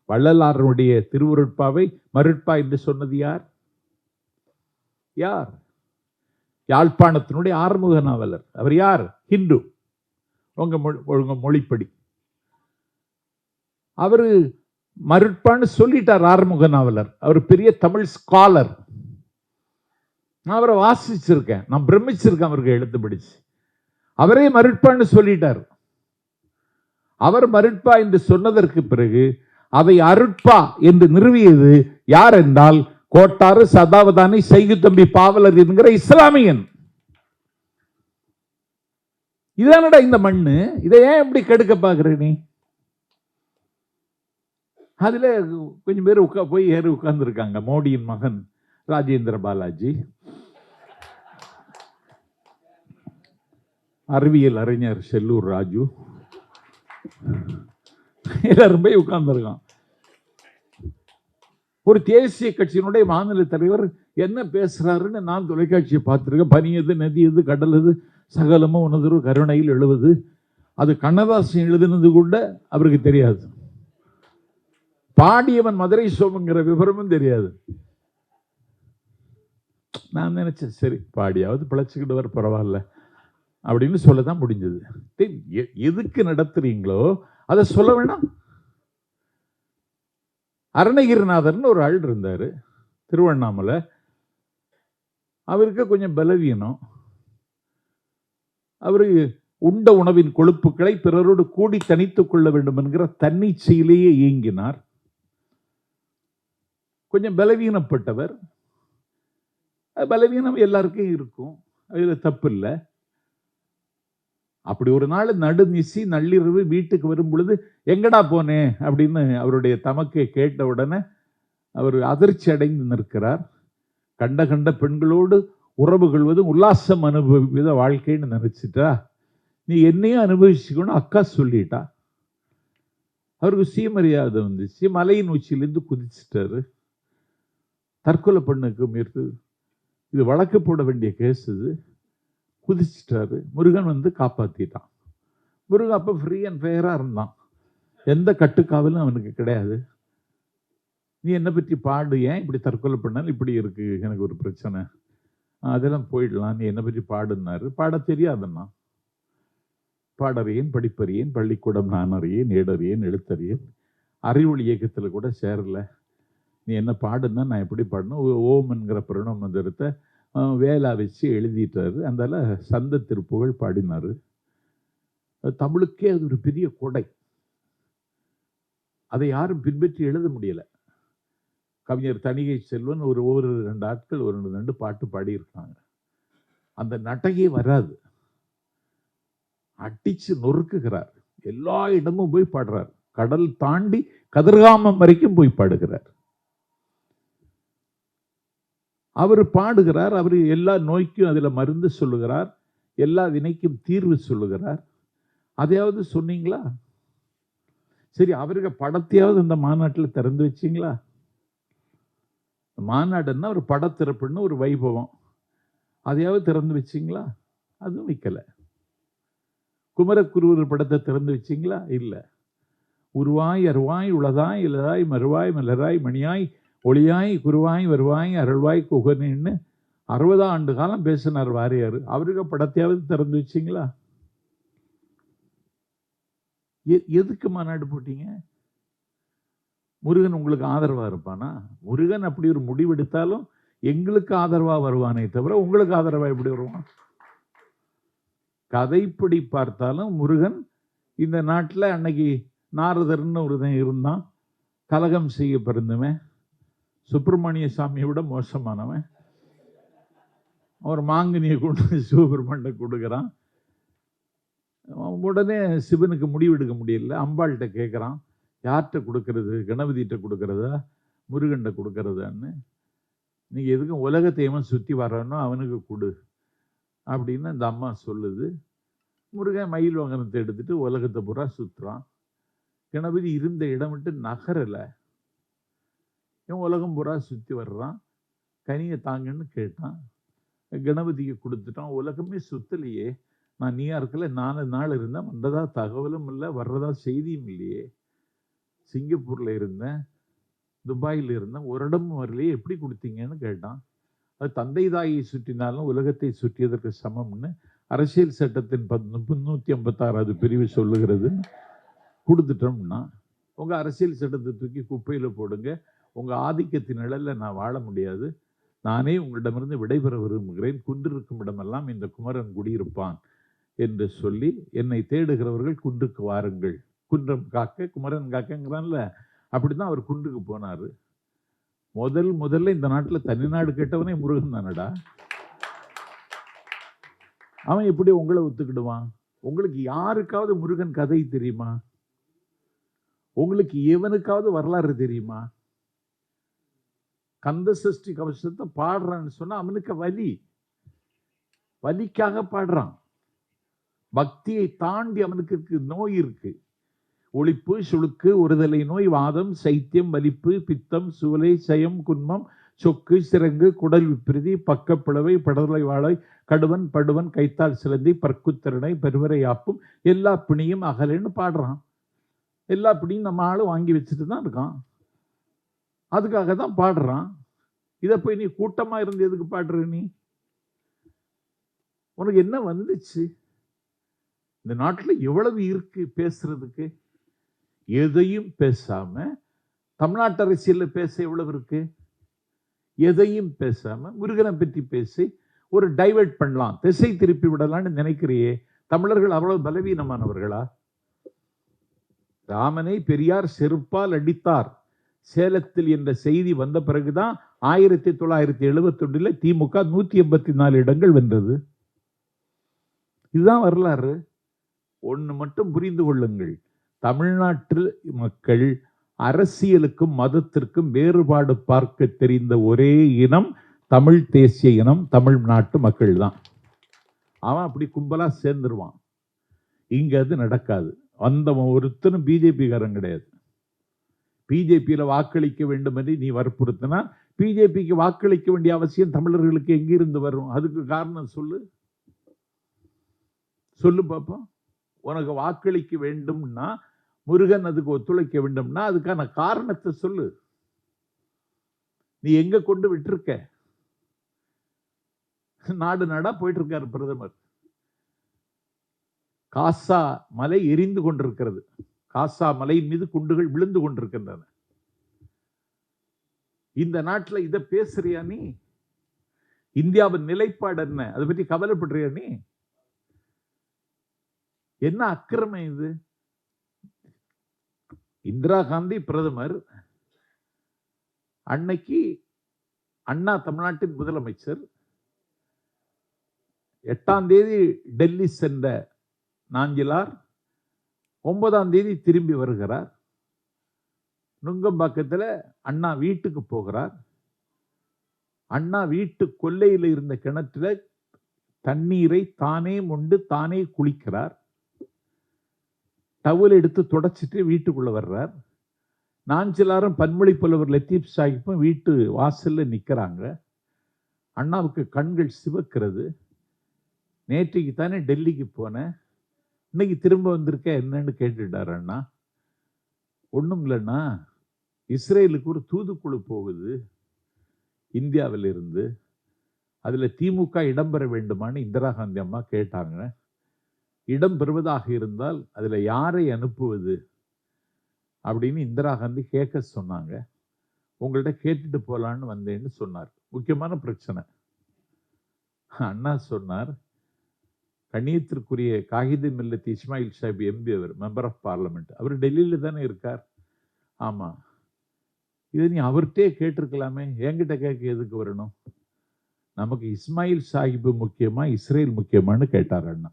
வள்ளலாருடைய திருவருட்பாவை மருட்பா என்று சொன்னது யார்? யாழ்ப்பாணத்தினுடைய ஆறுமுக நாவலர். அவர் யார்? ஹிந்து. உங்க மொழிப்படி அவரு மருட்பான்னு சொல்லிட்டார். ஆறுமுக நாவலர் அவர் பெரிய தமிழ் ஸ்காலர். நான் அவரை வாசிச்சிருக்கேன், நான் பிரமிச்சிருக்கேன் அவருக்கு எழுத்து படிச்சு. அவரே மருட்பான்னு சொல்லிட்டார். அவர் மருட்பா என்று சொன்னதற்கு பிறகு அதை அருட்பா என்று நிறுவியது யார் என்றால் கோட்டாறு சதாவதானி செய்குதம்பி பாவலர் என்கிற இஸ்லாமியன். இதானடா இந்த மண்ணு. இதை ஏன் எப்படி கெடுக்க பாக்குற நீ? அதுல கொஞ்சம் பேர் போய் ஏறி உட்கார்ந்து இருக்காங்க. மோடியின் மகன் ராஜேந்திர பாலாஜி, அறிவியல் அறிஞர் செல்லூர் ராஜு, எல்லாரும் போய் உட்கார்ந்துருக்கான். ஒரு தேசிய கட்சியினுடைய மாநில தலைவர் என்ன பேசுறாருன்னு நான் தொலைக்காட்சியை பார்த்திருக்கேன். பனி எது, நதி எது, கடல் எது, சகலமும் உனதொரு கருணையில் எழுவது. அது கண்ணதாசன் எழுதினது கூட அவருக்கு தெரியாது. பாடியவன் மதுரை சோமுங்கிற விவரமும் தெரியாது. நான் நினைச்சேன், சரி பாடியாவது பிழைச்சுக்கிட்டு வர பரவாயில்ல அப்படின்னு சொல்லதான் முடிஞ்சது. எதுக்கு நடத்துறீங்களோ அதை சொல்ல வேணாம். அருணகிரிநாதர்னு ஒரு ஆள் இருந்தாரு திருவண்ணாமலை. அவருக்கு கொஞ்சம் பலவீனம். அவரு உண்ட உணவின் கொழுப்புகளை பிறரோடு கூடி தனித்துக் கொள்ள வேண்டும் என்கிற தன்னிச்சையிலேயே இயங்கினார். கொஞ்சம் பலவீனப்பட்டவர். பலவீனம் எல்லாருக்கும் இருக்கும், அதுல தப்பு இல்லை. அப்படி ஒரு நாள் நடுநிசி நள்ளிரவு வீட்டுக்கு வரும் பொழுது எங்கடா போனேன் அப்படின்னு அவருடைய தமக்கை கேட்ட உடனே அவர் அதிர்ச்சி அடைந்து நிற்கிறார். கண்ட கண்ட பெண்களோடு உறவு கொள்வது உல்லாசம் அனுபவித வாழ்க்கைன்னு நினைச்சிட்டா, நீ என்னையும் அனுபவிச்சுக்கணும் அக்கா சொல்லிட்டா. அவருக்கு சுயமரியாதை வந்துச்சு. மலையின் உச்சியிலிருந்து குதிச்சிட்டாரு. தற்கொலை பண்ணுக்கு முயற்சி. இது வழக்கு போட வேண்டிய கேஸ். இது குதிச்சிட்டாரு. முருகன் வந்து காப்பாத்திட்டான். முருகன் அப்ப ஃப்ரீ அண்ட் ஃபேரா இருந்தான். எந்த கட்டுக்காவலும் அவனுக்கு கிடையாது. நீ என்ன பற்றி பாடு, ஏன் இப்படி தற்கொலை பண்ணாலும் இப்படி இருக்கு, எனக்கு ஒரு பிரச்சனை, அதெல்லாம் போயிடலாம், நீ என்ன பற்றி பாடுன்னாரு. பாட தெரியாதுன்னா, பாடறியேன் படிப்பறியேன் பள்ளிக்கூடம் நான் அறியேன் ஏடறியேன் எழுத்தறியேன், அறிவொளி இயக்கத்தில் கூட சேரல, நீ என்ன பாடுன்னா நான் எப்படி பாடணும், ஓம்ங்கிற பிரணவ மந்திரத்தை வேலா வச்சு எழுதிட்டாரு. அதனால சந்த திருப்புகழ் பாடினாரு. தமிழுக்கே அது ஒரு பெரிய கொடை. அதை யாரும் பின்பற்றி எழுத முடியல. கவிஞர் தணிகை செல்வன் ஒரு 2 ஆட்கள் 2 பாட்டு பாடியிருக்காங்க. அந்த நட்டையே வராது, அடிச்சு நொறுக்குகிறார். எல்லா இடமும் போய் பாடுறார். கடல் தாண்டி கதிர்காமம் வரைக்கும் போய் பாடுகிறார். அவர் பாடுகிறார். அவர் எல்லா நோய்க்கும் அதுல மருந்து சொல்லுகிறார், எல்லா வினைக்கும் தீர்வு சொல்லுகிறார். அதையாவது சொன்னீங்களா? சரி, அவருக்கு படத்தையாவது இந்த மாநாட்டில் திறந்து வச்சிங்களா? மாநாடுன்னா ஒரு படத்திறப்புன்னு ஒரு வைபவம், அதையாவது திறந்து வச்சிங்களா? அதுவும் வைக்கல. குமரகுருவர் படத்தை திறந்து வச்சிங்களா? இல்லை. உருவாய் அருவாய் உளதாய் இலதாய் மறுவாய் மலராய் மணியாய் ஒளியாய் குருவாய் வருவாய் அருள்வாய் குகனின்னு 60 ஆண்டு காலம் பேசினார் வாரியார். அவருக்கு படத்தையாவது திறந்து வச்சிங்களா? எதுக்கு மாநாடு போட்டீங்க? முருகன் உங்களுக்கு ஆதரவா இருப்பானா? முருகன் அப்படி ஒரு முடிவெடுத்தாலும் எங்களுக்கு ஆதரவா வருவானே தவிர உங்களுக்கு ஆதரவா எப்படி வருவான்? கதைப்படி பார்த்தாலும் முருகன் இந்த நாட்டில் அன்னைக்கு நாரதர்னு ஒருத்தன் இருந்தான், கலகம் செய்ய பிறந்தவன், சுப்பிரமணிய சாமியை விட மோசமானவன். அவர் மாங்கனியை கொண்டு சிவபெருமான்கிட்ட கொடுக்குறான். உடனே சிவனுக்கு முடிவெடுக்க முடியல. அம்பாள்கிட்ட கேட்குறான், யார்கிட்ட கொடுக்கறது, கணபதிகிட்ட கொடுக்கறதா முருகன்கிட்ட கொடுக்கறதான்னு. நீங்கள் எதுக்கும் உலகத்தையும் சுற்றி வர்றானோ அவனுக்கு கொடு அப்படின்னு அந்த அம்மா சொல்லுது. முருகன் மயில் வாகனத்தை எடுத்துட்டு உலகத்தை பூரா சுற்றுறான். கணபதி இருந்த இடம் விட்டு நகரலை. இவன் உலகம் பூரா சுற்றி வர்றான். கனியை தாங்கன்னு கேட்டான், கணபதிக்கு கொடுத்துட்டான். உலகமே சுத்தலையே, நான் நியூயார்க்கில் 4 நாள் இருந்தேன், வந்ததா தகவலும் இல்லை, வர்றதா செய்தியும் இல்லையே. சிங்கப்பூரில் இருந்தேன், துபாயில் இருந்தேன், ஒரு இடமும் வரலையே, எப்படி கொடுத்தீங்கன்னு கேட்டான். அது தந்தை தாயை சுற்றினாலும் உலகத்தை சுற்றியதற்கு சமம்னு அரசியல் சட்டத்தின் 356வது பிரிவு சொல்லுகிறது. கொடுத்துட்டோம்னா உங்கள் அரசியல் சட்டத்தை தூக்கி குப்பையில் போடுங்க, உங்கள் ஆதிக்கத்தின் நிழலில் நான் வாழ முடியாது, நானே உங்களிடமிருந்து விடைபெற விரும்புகிறேன், குன்றிருக்கும் இடமெல்லாம் இந்த குமரன் குடியிருப்பான் என்று சொல்லி என்னை தேடுகிறவர்கள் குன்றுக்கு வாருங்கள், குன்றம் காக்க குமரன் காக்கங்கிறான்ல, அப்படிதான் அவர் குன்றுக்கு போனார். முதல்ல இந்த நாட்டில் தனிநாடு கேட்டவனே முருகன் தானடா. அவன் எப்படி உங்களை ஒத்துக்கிடுவான்? உங்களுக்கு யாருக்காவது முருகன் கதை தெரியுமா? உங்களுக்கு எவனுக்காவது வரலாறு தெரியுமா? கந்த சஷ்டி கவசத்தை பாடுறான்னு சொன்னா அவனுக்கு வலிக்காக பாடுறான். பக்தியை தாண்டி அவனுக்கு நோய் இருக்கு. ஒளிப்பு, சுளுக்கு, ஒருதலை நோய், வாதம், சைத்தியம், வலிப்பு, பித்தம், சூலை, சயம், குன்மம், சொக்கு, சிறங்கு, குடல் விப்பிரதி, பக்கப்பிளவை, படலை வாழை, கடுவன், படுவன், கைத்தால் சிலந்தி, பற்குத்திறனை, பெருவரை ஆப்பும், எல்லா பிணியும் அகலன்னு பாடுறான். எல்லா பிணியும் நம்ம ஆளு வாங்கி வச்சுட்டு தான் இருக்கான். அதுக்காக தான் பாடுறான். இதை போய் நீ கூட்டமா இருந்து எதுக்கு பாடுற? நீ உனக்கு என்ன வந்துச்சு? இந்த நாட்டில் எவ்வளவு இருக்கு பேசுறதுக்கு. எதையும் பேசாம தமிழ்நாட்டு அரசியல் பேச எவ்வளவு இருக்கு. எதையும் பேசாம முருகனை பற்றி பேசி ஒரு டைவர்ட் பண்ணலாம், திசை திருப்பி விடலாம்னு நினைக்கிறியே. தமிழர்கள் அவ்வளவு பலவீனமானவர்களா? ராமனை பெரியார் செருப்பால் அடித்தார் சேலத்தில் என்ற செய்தி வந்த பிறகுதான் 1971 திமுக 184 இடங்கள் வென்றது. இதுதான் வரலாறு. ஒன்று மட்டும் புரிந்து கொள்ளுங்கள், தமிழ்நாட்டில் மக்கள் அரசியலுக்கும் மதத்திற்கும் வேறுபாடு பார்க்க தெரிந்த ஒரே இனம் தமிழ் தேசிய இனம், தமிழ்நாட்டு மக்கள் தான். அவன் அப்படி கும்பலா சேர்ந்துருவான். இங்க அது நடக்காது. அந்த ஒருத்தனும் பிஜேபிக்காரன் கிடையாது. பிஜேபியில வாக்களிக்க வேண்டும் என்று நீ வற்புறுத்தினா பிஜேபிக்கு வாக்களிக்க வேண்டிய அவசியம் தமிழர்களுக்கு எங்கிருந்து வரும்? அதுக்கு காரணம் சொல்லு. சொல்லு பாப்போம். உனக்கு வாக்களிக்க வேண்டும்னா, முருகன் அதுக்கு ஒத்துழைக்க வேண்டும்னா அதுக்கான காரணத்தை சொல்லு. நீ எங்க கொண்டு விட்டுருக்க? நாடு நாடா போயிட்டு இருக்காரு பிரதமர். காசா மலை எரிந்து கொண்டிருக்கிறது. காசா மலையின் மீது குண்டுகள் விழுந்து கொண்டிருக்கின்றன. இந்த நாட்டில் இதை பேசுறியா நீ? இந்தியாவின் நிலைப்பாடு என்ன? அதை பற்றி கவலைப்படுறியா நீ? என்ன அக்கிரமம் இது? இந்திரா காந்தி பிரதமர், அன்னைக்கு அண்ணா தமிழ்நாட்டின் முதலமைச்சர். 8ஆம் தேதி டெல்லி சென்ற நாஞ்சிலார் 9ஆம் தேதி திரும்பி வருகிறார். நுங்கம்பாக்கத்தில் அண்ணா வீட்டுக்கு போகிறார். அண்ணா வீட்டு கொல்லையில் இருந்த கிணற்றில தண்ணீரை தானே மொண்டு தானே குளிக்கிறார். டவல் எடுத்து தொடச்சிட்டு வீட்டுக்குள்ள வர்றார். நாஞ்சிலாரும் பன்மொழி புலவர் லத்தீப் சாஹிப்பும் வீட்டு வாசல்ல நிற்கிறாங்க. அண்ணாவுக்கு கண்கள் சிவக்கிறது. நேற்றைக்கு தானே டெல்லிக்கு போனேன், இன்னைக்கு திரும்ப வந்திருக்க, என்னன்னு கேட்டுட்டார் அண்ணா. ஒன்றும் இல்லைண்ணா, இஸ்ரேலுக்கு ஒரு தூதுக்குழு போகுது இந்தியாவில் இருந்து. அதில் திமுக இடம்பெற வேண்டுமான்னு இந்திரா காந்தி அம்மா கேட்டாங்க. இடம் பெறுவதாக இருந்தால் அதில் யாரை அனுப்புவது அப்படின்னு இந்திரா காந்தி கேட்க சொன்னாங்க. உங்கள்கிட்ட கேட்டுட்டு போலான்னு வந்தேன்னு சொன்னார். முக்கியமான பிரச்சனை. அண்ணா சொன்னார், கண்ணியத்திற்குரிய காகித மில்லத் இஸ்மாயில் சாஹிப் எம்பி, அவர் மெம்பர் ஆஃப் பார்லிமெண்ட், அவர் டெல்லியில தானே இருக்கார். ஆமா, இதை நீ அவர்கிட்டே கேட்டிருக்கலாமே, என்கிட்ட கேட்க எதுக்கு வரணும்? நமக்கு இஸ்மாயில் சாஹிப் முக்கியமா இஸ்ரேல் முக்கியமானு கேட்டார் அண்ணா.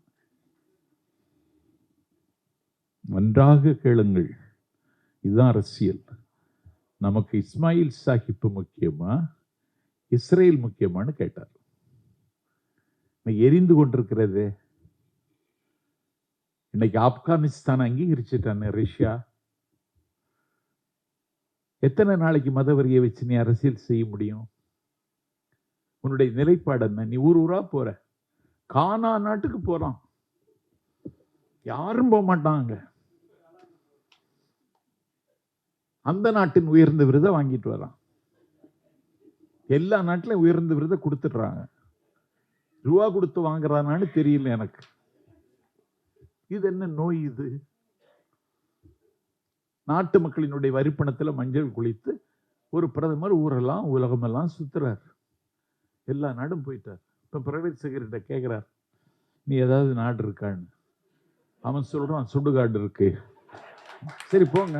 நன்றாக கேளுங்கள், இதுதான் அரசியல். நமக்கு இஸ்மாயில் சாஹிப் முக்கியமா இஸ்ரேல் முக்கியமானு கேட்டார். எரிந்து கொண்டிருக்கிறது. இன்னைக்கு ஆப்கானிஸ்தான் அங்கீகரிச்சுட்டானே ரஷ்யா. எத்தனை நாளைக்கு மதவரியை வச்சு நீ அரசியல் செய்ய முடியும்? உன்னுடைய நிலைப்பாடு என்ன? நீ ஊர் ஊரா போற, கானா நாட்டுக்கு போறான், யாரும் போக மாட்டாங்க. அந்த நாட்டின் உயர்ந்த விருதை வாங்கிட்டு வரான். எல்லா நாட்டிலும் உயர்ந்த விருதை கொடுத்துடுறாங்க. ரூபா கொடுத்து வாங்குறானான்னு தெரியல எனக்கு. இது என்ன நோய் இது? நாட்டு மக்களினுடைய வரிப்பணத்தில் மஞ்சள் குளித்து ஒரு பிரதமர் ஊரெல்லாம் உலகமெல்லாம் சுத்துறார். எல்லா நாடும் போயிட்டார். இப்ப பிரைவேட் செக்ரட்டரி கேட்கிறார், நீ ஏதாவது நாடு இருக்கான்னு. அவன் சொல்றான், சுடுகாடு இருக்கு. சரி போங்க.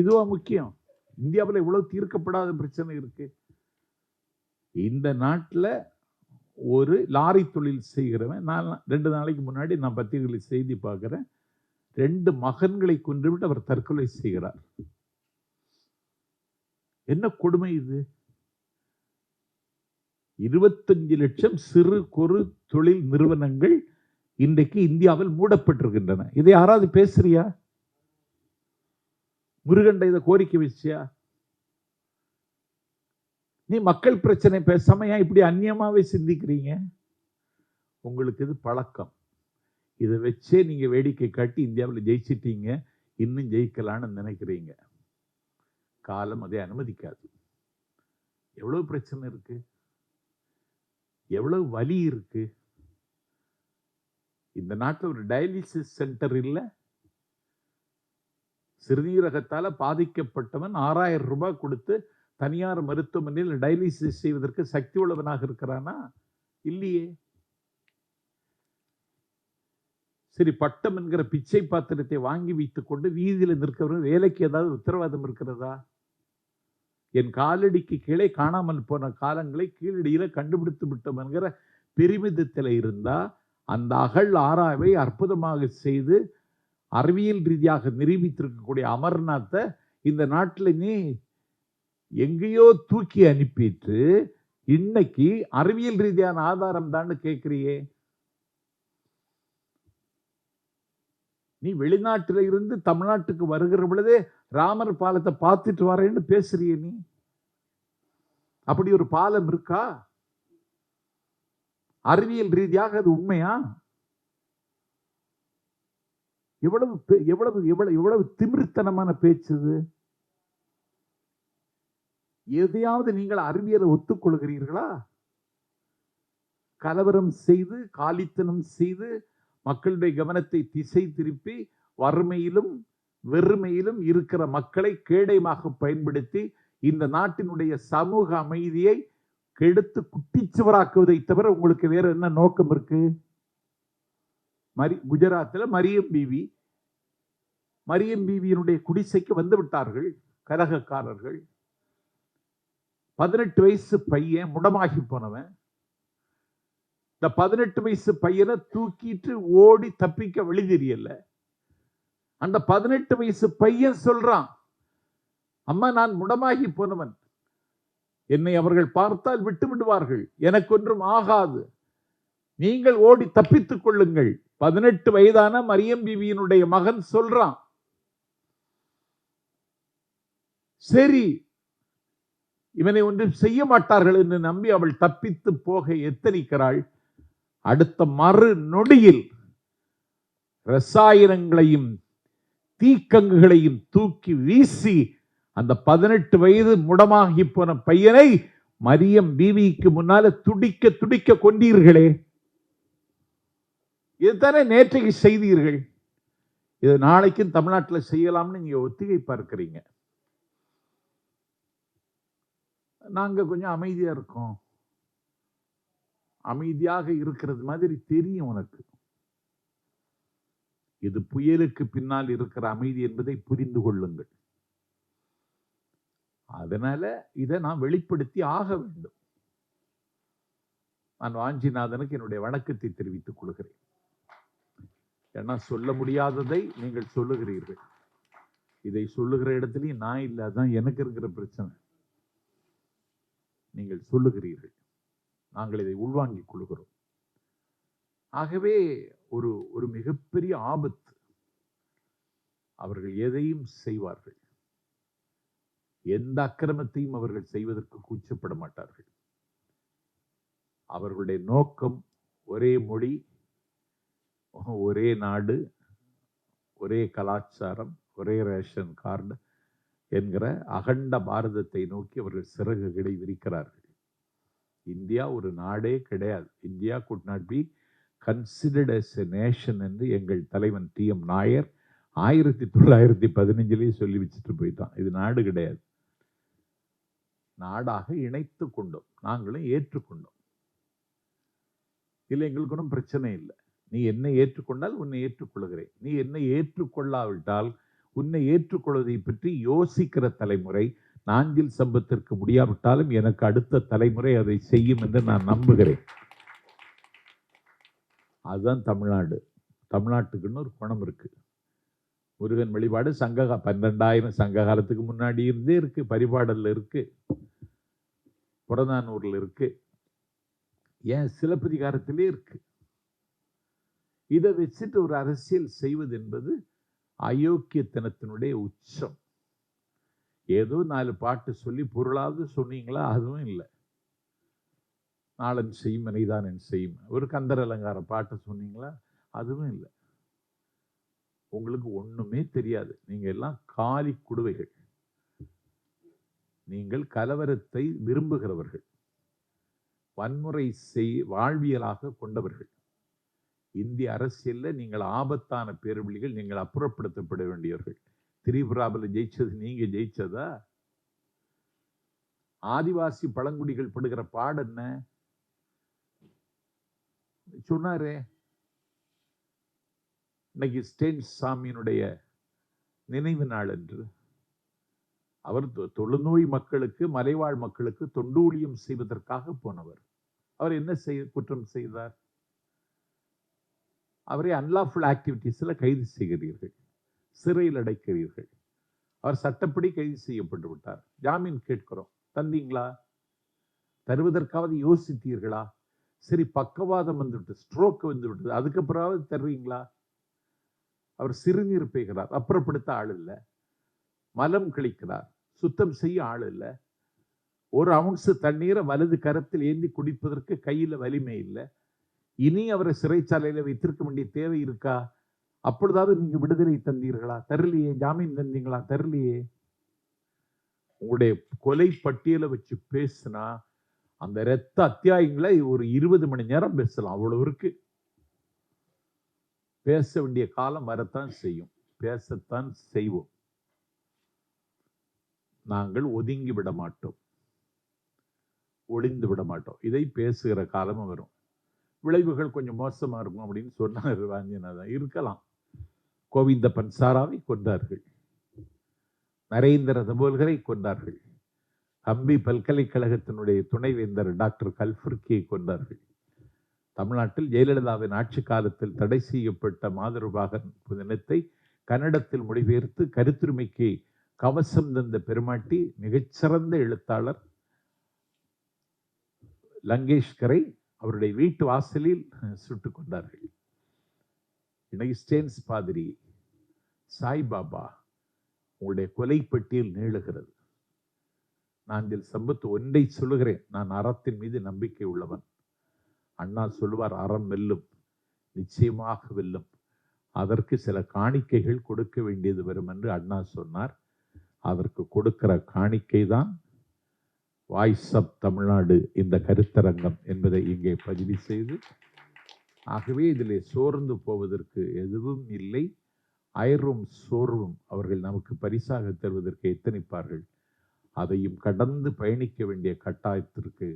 இதுவா முக்கியம்? இந்தியாவில் இவ்வளவு தீர்க்கப்படாத பிரச்சனை இருக்கு. இந்த நாட்டில் ஒரு லாரி தொழில் செய்கிறவன், நான் 2 நாளைக்கு முன்னாடி நான் பத்திரிகையில் செய்தி பார்க்கிறேன், 2 மகன்களை கொன்றுவிட்டு அவர் தற்கொலை செய்கிறார். என்ன கொடுமை இது? 25 லட்சம் சிறு குறு தொழில் நிறுவனங்கள் இன்றைக்கு இந்தியாவில் மூடப்பட்டிருக்கின்றன. இதை யாராவது பேசுறியா? முருகண்ட இதை கோரிக்கை வச்சியா? நீ மக்கள் பிரச்சனை பேசாம ஏன் இப்படி அந்நியமாவே சிந்திக்கிறீங்க? உங்களுக்கு இது பழக்கம். இதை வச்சே நீங்க வேடிக்கை காட்டி இந்தியாவில் ஜெயிச்சிட்டீங்க, இன்னும் ஜெயிக்கலான்னு நினைக்கிறீங்க. காலம் அதை அனுமதிக்காது. எவ்வளவு பிரச்சனை இருக்கு, எவ்வளவு வலி இருக்கு. இந்த நாட்டில் ஒரு டயாலிசிஸ் சென்டர் இல்லை. சிறுநீரகத்தால பாதிக்கப்பட்டவன் 6000 ரூபாய் கொடுத்து தனியார் மருத்துவமனையில் டயாலிசிஸ் செய்வதற்கு சக்தி உள்ளவனாக இருக்கிறானா? இல்லையே. சரி, பட்டம் என்கிற பிச்சை பாத்திரத்தை வாங்கி வைத்துக் கொண்டு வீதியில் நிற்கிறவர்கள் வேலைக்கு ஏதாவது உத்தரவாதம் இருக்கிறதா? என் காலடிக்கு கீழே காணாமல் போன காலங்களை கீழடியில கண்டுபிடித்து விட்டோம் என்கிற பெருமிதத்தில் இருந்தா அந்த அகழ் ஆராய்வை அற்புதமாக செய்து அறிவியல் ரீதியாக நிரூபித்திருக்கக்கூடிய அமர்நாத்தை இந்த நாட்டில் நீ எங்கேயோ தூக்கி அனுப்பிட்டு இன்னைக்கு அறிவியல் ரீதியான ஆதாரம் தான் கேட்கிறியே. நீ வெளிநாட்டில இருந்து தமிழ்நாட்டுக்கு வருகிற பொழுதே ராமர் பாலத்தை பார்த்துட்டு வரேன்னு பேசுறிய. நீ அப்படி ஒரு பாலம் இருக்கா? அறிவியல் ரீதியாக அது உண்மையா? எவ்வளவு எவ்வளவு எவ்வளவு எவ்வளவு திமிர்த்தனமான பேச்சு! எதையாவது நீங்கள் அறிவியலை ஒத்துக்கொள்கிறீர்களா? கலவரம் செய்து, காலித்தனம் செய்து, மக்களுடைய கவனத்தை திசை திருப்பி, வறுமையிலும் வெறுமையிலும் இருக்கிற மக்களை கேடயமாக பயன்படுத்தி இந்த நாட்டினுடைய சமூக அமைதியை கெடுத்து குட்டிச்சுவராக்குவதை தவிர உங்களுக்கு வேற என்ன நோக்கம் இருக்கு? குஜராத்தில் மரியம் பீவியினுடைய குடிசைக்கு வந்து விட்டார்கள் கலகக்காரர்கள். 18 வயசு பையன், முடமாகி போனவன். இந்த 18 வயசு பையனை தூக்கிட்டு ஓடி தப்பிக்க வழி தெரியல. அந்த 18 வயசு பையன் சொல்றான், அம்மா நான் முடமாகி போனவன், என்னை அவர்கள் பார்த்தால் விட்டு விடுவார்கள், எனக்கு ஒன்றும் ஆகாது, நீங்கள் ஓடி தப்பித்துக் கொள்ளுங்கள். 18 வயதான மரியம் பீவியினுடைய மகன் சொல்றான். சரி, இவனை ஒன்றும் செய்ய மாட்டார்கள் என்று நம்பி அவள் தப்பித்து போக எத்தனிக்கிறாள். அடுத்த மறு நொடியில் ரசாயனங்களையும் தீக்கங்குகளையும் தூக்கி வீசி அந்த 18 வயது முடமாகி போன பையனை மரியம் பீவிக்கு முன்னால துடிக்க துடிக்க கொண்டீர்களே. இதுதானே நேற்றைக்கு செய்தீர்கள். இது நாளைக்கும் தமிழ்நாட்டில் செய்யலாம்னு நீங்க ஒத்திகை பார்க்கிறீங்க. நாங்க கொஞ்சம் அமைதியா இருக்கோம். அமைதியாக இருக்கிறது மாதிரி தெரியும் உனக்கு. இது புயலுக்கு பின்னால் இருக்கிற அமைதி என்பதை புரிந்து கொள்ளுங்கள். அதனால இதை நான் வெளிப்படுத்தி ஆக வேண்டும். நான் வாஞ்சிநாதனுக்கு என்னுடைய வணக்கத்தை தெரிவித்துக் கொள்கிறேன். ஏன்னா சொல்ல முடியாததை நீங்கள் சொல்லுகிறீர்கள். இதை சொல்லுகிற இடத்துலயும் நான் இல்லை, அதுதான் எனக்கு இருக்கிற பிரச்சனை. நீங்கள் சொல்லுகிறீர்கள், நாங்கள் இதை உள்வாங்கிக் கொள்கிறோம். ஆகவே ஒரு மிகப்பெரிய ஆபத்து. அவர்கள் எதையும் செய்வார்கள். எந்த அக்கிரமத்தையும் அவர்கள் செய்வதற்கு கூச்சப்பட மாட்டார்கள். அவர்களுடைய நோக்கம் ஒரே மொழி, ஒரே நாடு, ஒரே கலாச்சாரம், ஒரே ரேஷன் கார்டு என்கிற அகண்ட பாரதத்தை நோக்கி அவர்கள் சிறகுகளை விரிக்கிறார்கள். இந்தியா ஒரு நாடே கிடையாது. India could not be considered as a nation என்று எங்கள் தலைவன் TM நாயர் 1915 சொல்லி வச்சுட்டு போயிட்டான். இது நாடு கிடையாது. நாடாக இணைத்து கொண்டோம், நாங்களும் ஏற்றுக்கொண்டோம். இல்லை, எங்களுக்கு ஒன்றும் பிரச்சனை இல்லை. நீ என்னை ஏற்றுக்கொண்டால் உன்னை ஏற்றுக்கொள்கிறேன். நீ என்னை ஏற்றுக்கொள்ளாவிட்டால் உன்னை ஏற்றுக்கொள்வதை பற்றி யோசிக்கிற தலைமுறை நாஞ்சில் சம்பத்திற்கு முடியாவிட்டாலும் எனக்கு அடுத்த தலைமுறை அதை செய்யும் என்று நான் நம்புகிறேன். அதுதான் தமிழ்நாடு. தமிழ்நாட்டுக்குன்னு ஒரு குணம் இருக்கு. முருகன் வழிபாடு 12,000 சங்க காலத்துக்கு முன்னாடி இருந்தே இருக்கு. பரிபாடல்ல இருக்கு, புறநானூர்ல இருக்கு, ஏன் சிலப்பதிகாரத்திலே இருக்கு. இதை வச்சுட்டு ஒரு அரசியல் செய்வது என்பது அயோக்கியத்தனத்தினுடைய உச்சம். ஏதோ 4 பாட்டு சொல்லி பொருளாவது சொன்னீங்களா? அதுவும் இல்லை. நாளன் செய்யும் மனைதான் என் செய்யும், ஒரு கந்தர் அலங்கார பாட்டு சொன்னீங்களா? அதுவும் இல்லை. உங்களுக்கு ஒண்ணுமே தெரியாது. நீங்க எல்லாம் காலி குடுவைகள். நீங்கள் கலவரத்தை விரும்புகிறவர்கள், வன்முறை வாழ்வியலாக கொண்டவர்கள். இந்திய அரசியல்ல நீங்கள் ஆபத்தான பேரவழிகள், நீங்கள் அப்புறப்படுத்தப்பட வேண்டியவர்கள். திரிபுராவில் ஜெயிச்சது நீங்க ஜெயிச்சதா? ஆதிவாசி பழங்குடிகள் படுகிற பாடு என்ன சொன்னாரே. இன்னைக்கு ஸ்டேன் சாமியினுடைய நினைவு நாள் என்று அவர் தொழுநோய் மக்களுக்கு, மலைவாழ் மக்களுக்கு தொண்டூழியம் செய்வதற்காக போனவர். அவர் என்ன குற்றம் செய்தார்? அவரை அன்லாஃபுல் ஆக்டிவிட்டீஸ்ல கைது செய்கிறீர்கள், சிறையில் அடைக்கிறீர்கள். அவர் சட்டப்படி கைது செய்யப்பட்டு விட்டார். ஜாமீன் கேட்கிறோம், தந்தீங்களா? தருவதற்காவது யோசித்தீர்களா? சரி, பக்கவாதம் வந்துவிட்டு, ஸ்ட்ரோக் வந்து விட்டது, அதுக்கப்புறமாவது தருவீங்களா? அவர் சிறுநீர் பெய்கிறார், அப்புறப்படுத்த ஆள் இல்லை. மலம் கழிக்கிறார், சுத்தம் செய்ய ஆள் இல்லை. ஒரு அவுன்ஸ் தண்ணீரை வலது கரத்தில் ஏந்தி குடிப்பதற்கு கையில வலிமை இல்லை. இனி அவரை சிறைச்சாலையில வைத்திருக்க வேண்டிய தேவை இருக்கா? அப்பொழுதாவது நீங்க விடுதலை தந்தீர்களா? தரலையே. ஜாமீன் தந்தீங்களா? தரலையே. உங்களுடைய கொலை பட்டியலை வச்சு பேசினா அந்த இரத்த அத்தியாயங்களை ஒரு 20 மணி நேரம் பேசலாம். அவ்வளவு இருக்கு. பேச வேண்டிய காலம் வரத்தான் செய்யும். பேசத்தான் செய்வோம். நாங்கள் ஒதுங்கி விட மாட்டோம், ஒளிந்து விட மாட்டோம். இதை பேசுகிற காலமும் வரும். விளைவுகள் கொஞ்சம் மோசமா இருக்கும் அப்படின்னு சொன்னார் வாஞ்சிநாதன். இருக்கலாம். கோவிந்த பன்சாராவை கொண்டார்கள், நரேந்திர தபோல்கரை கொண்டார்கள், கம்பி பல்கலைக்கழகத்தினுடைய துணைவேந்தர் டாக்டர் கல்புர்கியை கொண்டார்கள். தமிழ்நாட்டில் ஜெயலலிதாவின் ஆட்சி காலத்தில் தடை செய்யப்பட்ட மாதருபாகன் தினத்தை கன்னடத்தில் மொழிபெயர்த்து கருத்துரிமைக்கு கவசம் தந்த பெருமாட்டி மிகச்சிறந்த எழுத்தாளர் லங்கேஷ்கரை அவருடைய வீட்டு வாசலில் சுட்டுக் கொண்டார்கள். ஸ்டேன்ஸ் பாதிரி, சாய்பாபா, உங்களுடைய கொலை பட்டியல் நீளுகிறது. நான் இதில் சம்பத்து ஒன்றை சொல்லுகிறேன். நான் அறத்தின் மீது நம்பிக்கை உள்ளவன். அண்ணா சொல்லுவார், அறம் வெல்லும், நிச்சயமாக வெல்லும். அதற்கு சில காணிக்கைகள் கொடுக்க வேண்டியது வரும் என்று அண்ணா சொன்னார். அதற்கு கொடுக்கிற காணிக்கை தான் வாய்ஸ் ஆஃப் தமிழ்நாடு இந்த கருத்தரங்கம் என்பதை இங்கே பதிவு செய்து, ஆகவே இதிலே சோர்ந்து போவதற்கு எதுவும் இல்லை. அயர்வும் சோர்வும் அவர்கள் நமக்கு பரிசாக தருவதற்கு எத்தனிப்பார்கள். அதையும் கடந்து பயணிக்க வேண்டிய கட்டாயத்திற்கு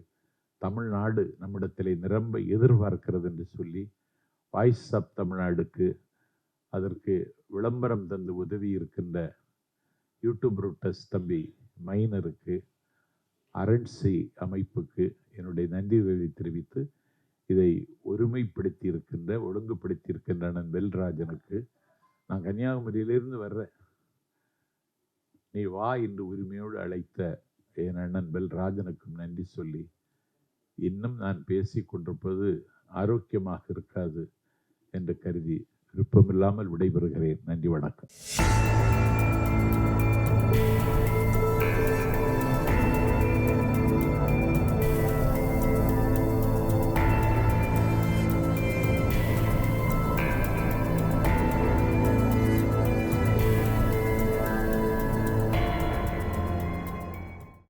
தமிழ்நாடு நம்மிடத்திலே நிரம்ப எதிர்பார்க்கிறது என்று சொல்லி, வாய்ஸ் ஆஃப் தமிழ்நாடுக்கு, அதற்கு விளம்பரம் தந்து உதவி இருக்கின்ற யூடியூப் ரூட்டஸ் தம்பி மைனருக்கு, அரண்சை அமைப்புக்கு என்னுடைய நன்றியை தெரிவித்து, இதை ஒருமைப்படுத்தி இருக்கின்ற, ஒழுங்குபடுத்தி இருக்கின்ற அண்ணன் வெல்ராஜனுக்கு, நான் கன்னியாகுமரியிலிருந்து வர்றேன், நீ வா என்று உரிமையோடு அழைத்த என் அண்ணன் வெல்ராஜனுக்கும் நன்றி சொல்லி, இன்னும் நான் பேசிக் கொண்டிருப்பது ஆரோக்கியமாக இருக்காது என்று கருதி விருப்பமில்லாமல் விடைபெறுகிறேன். நன்றி, வணக்கம்.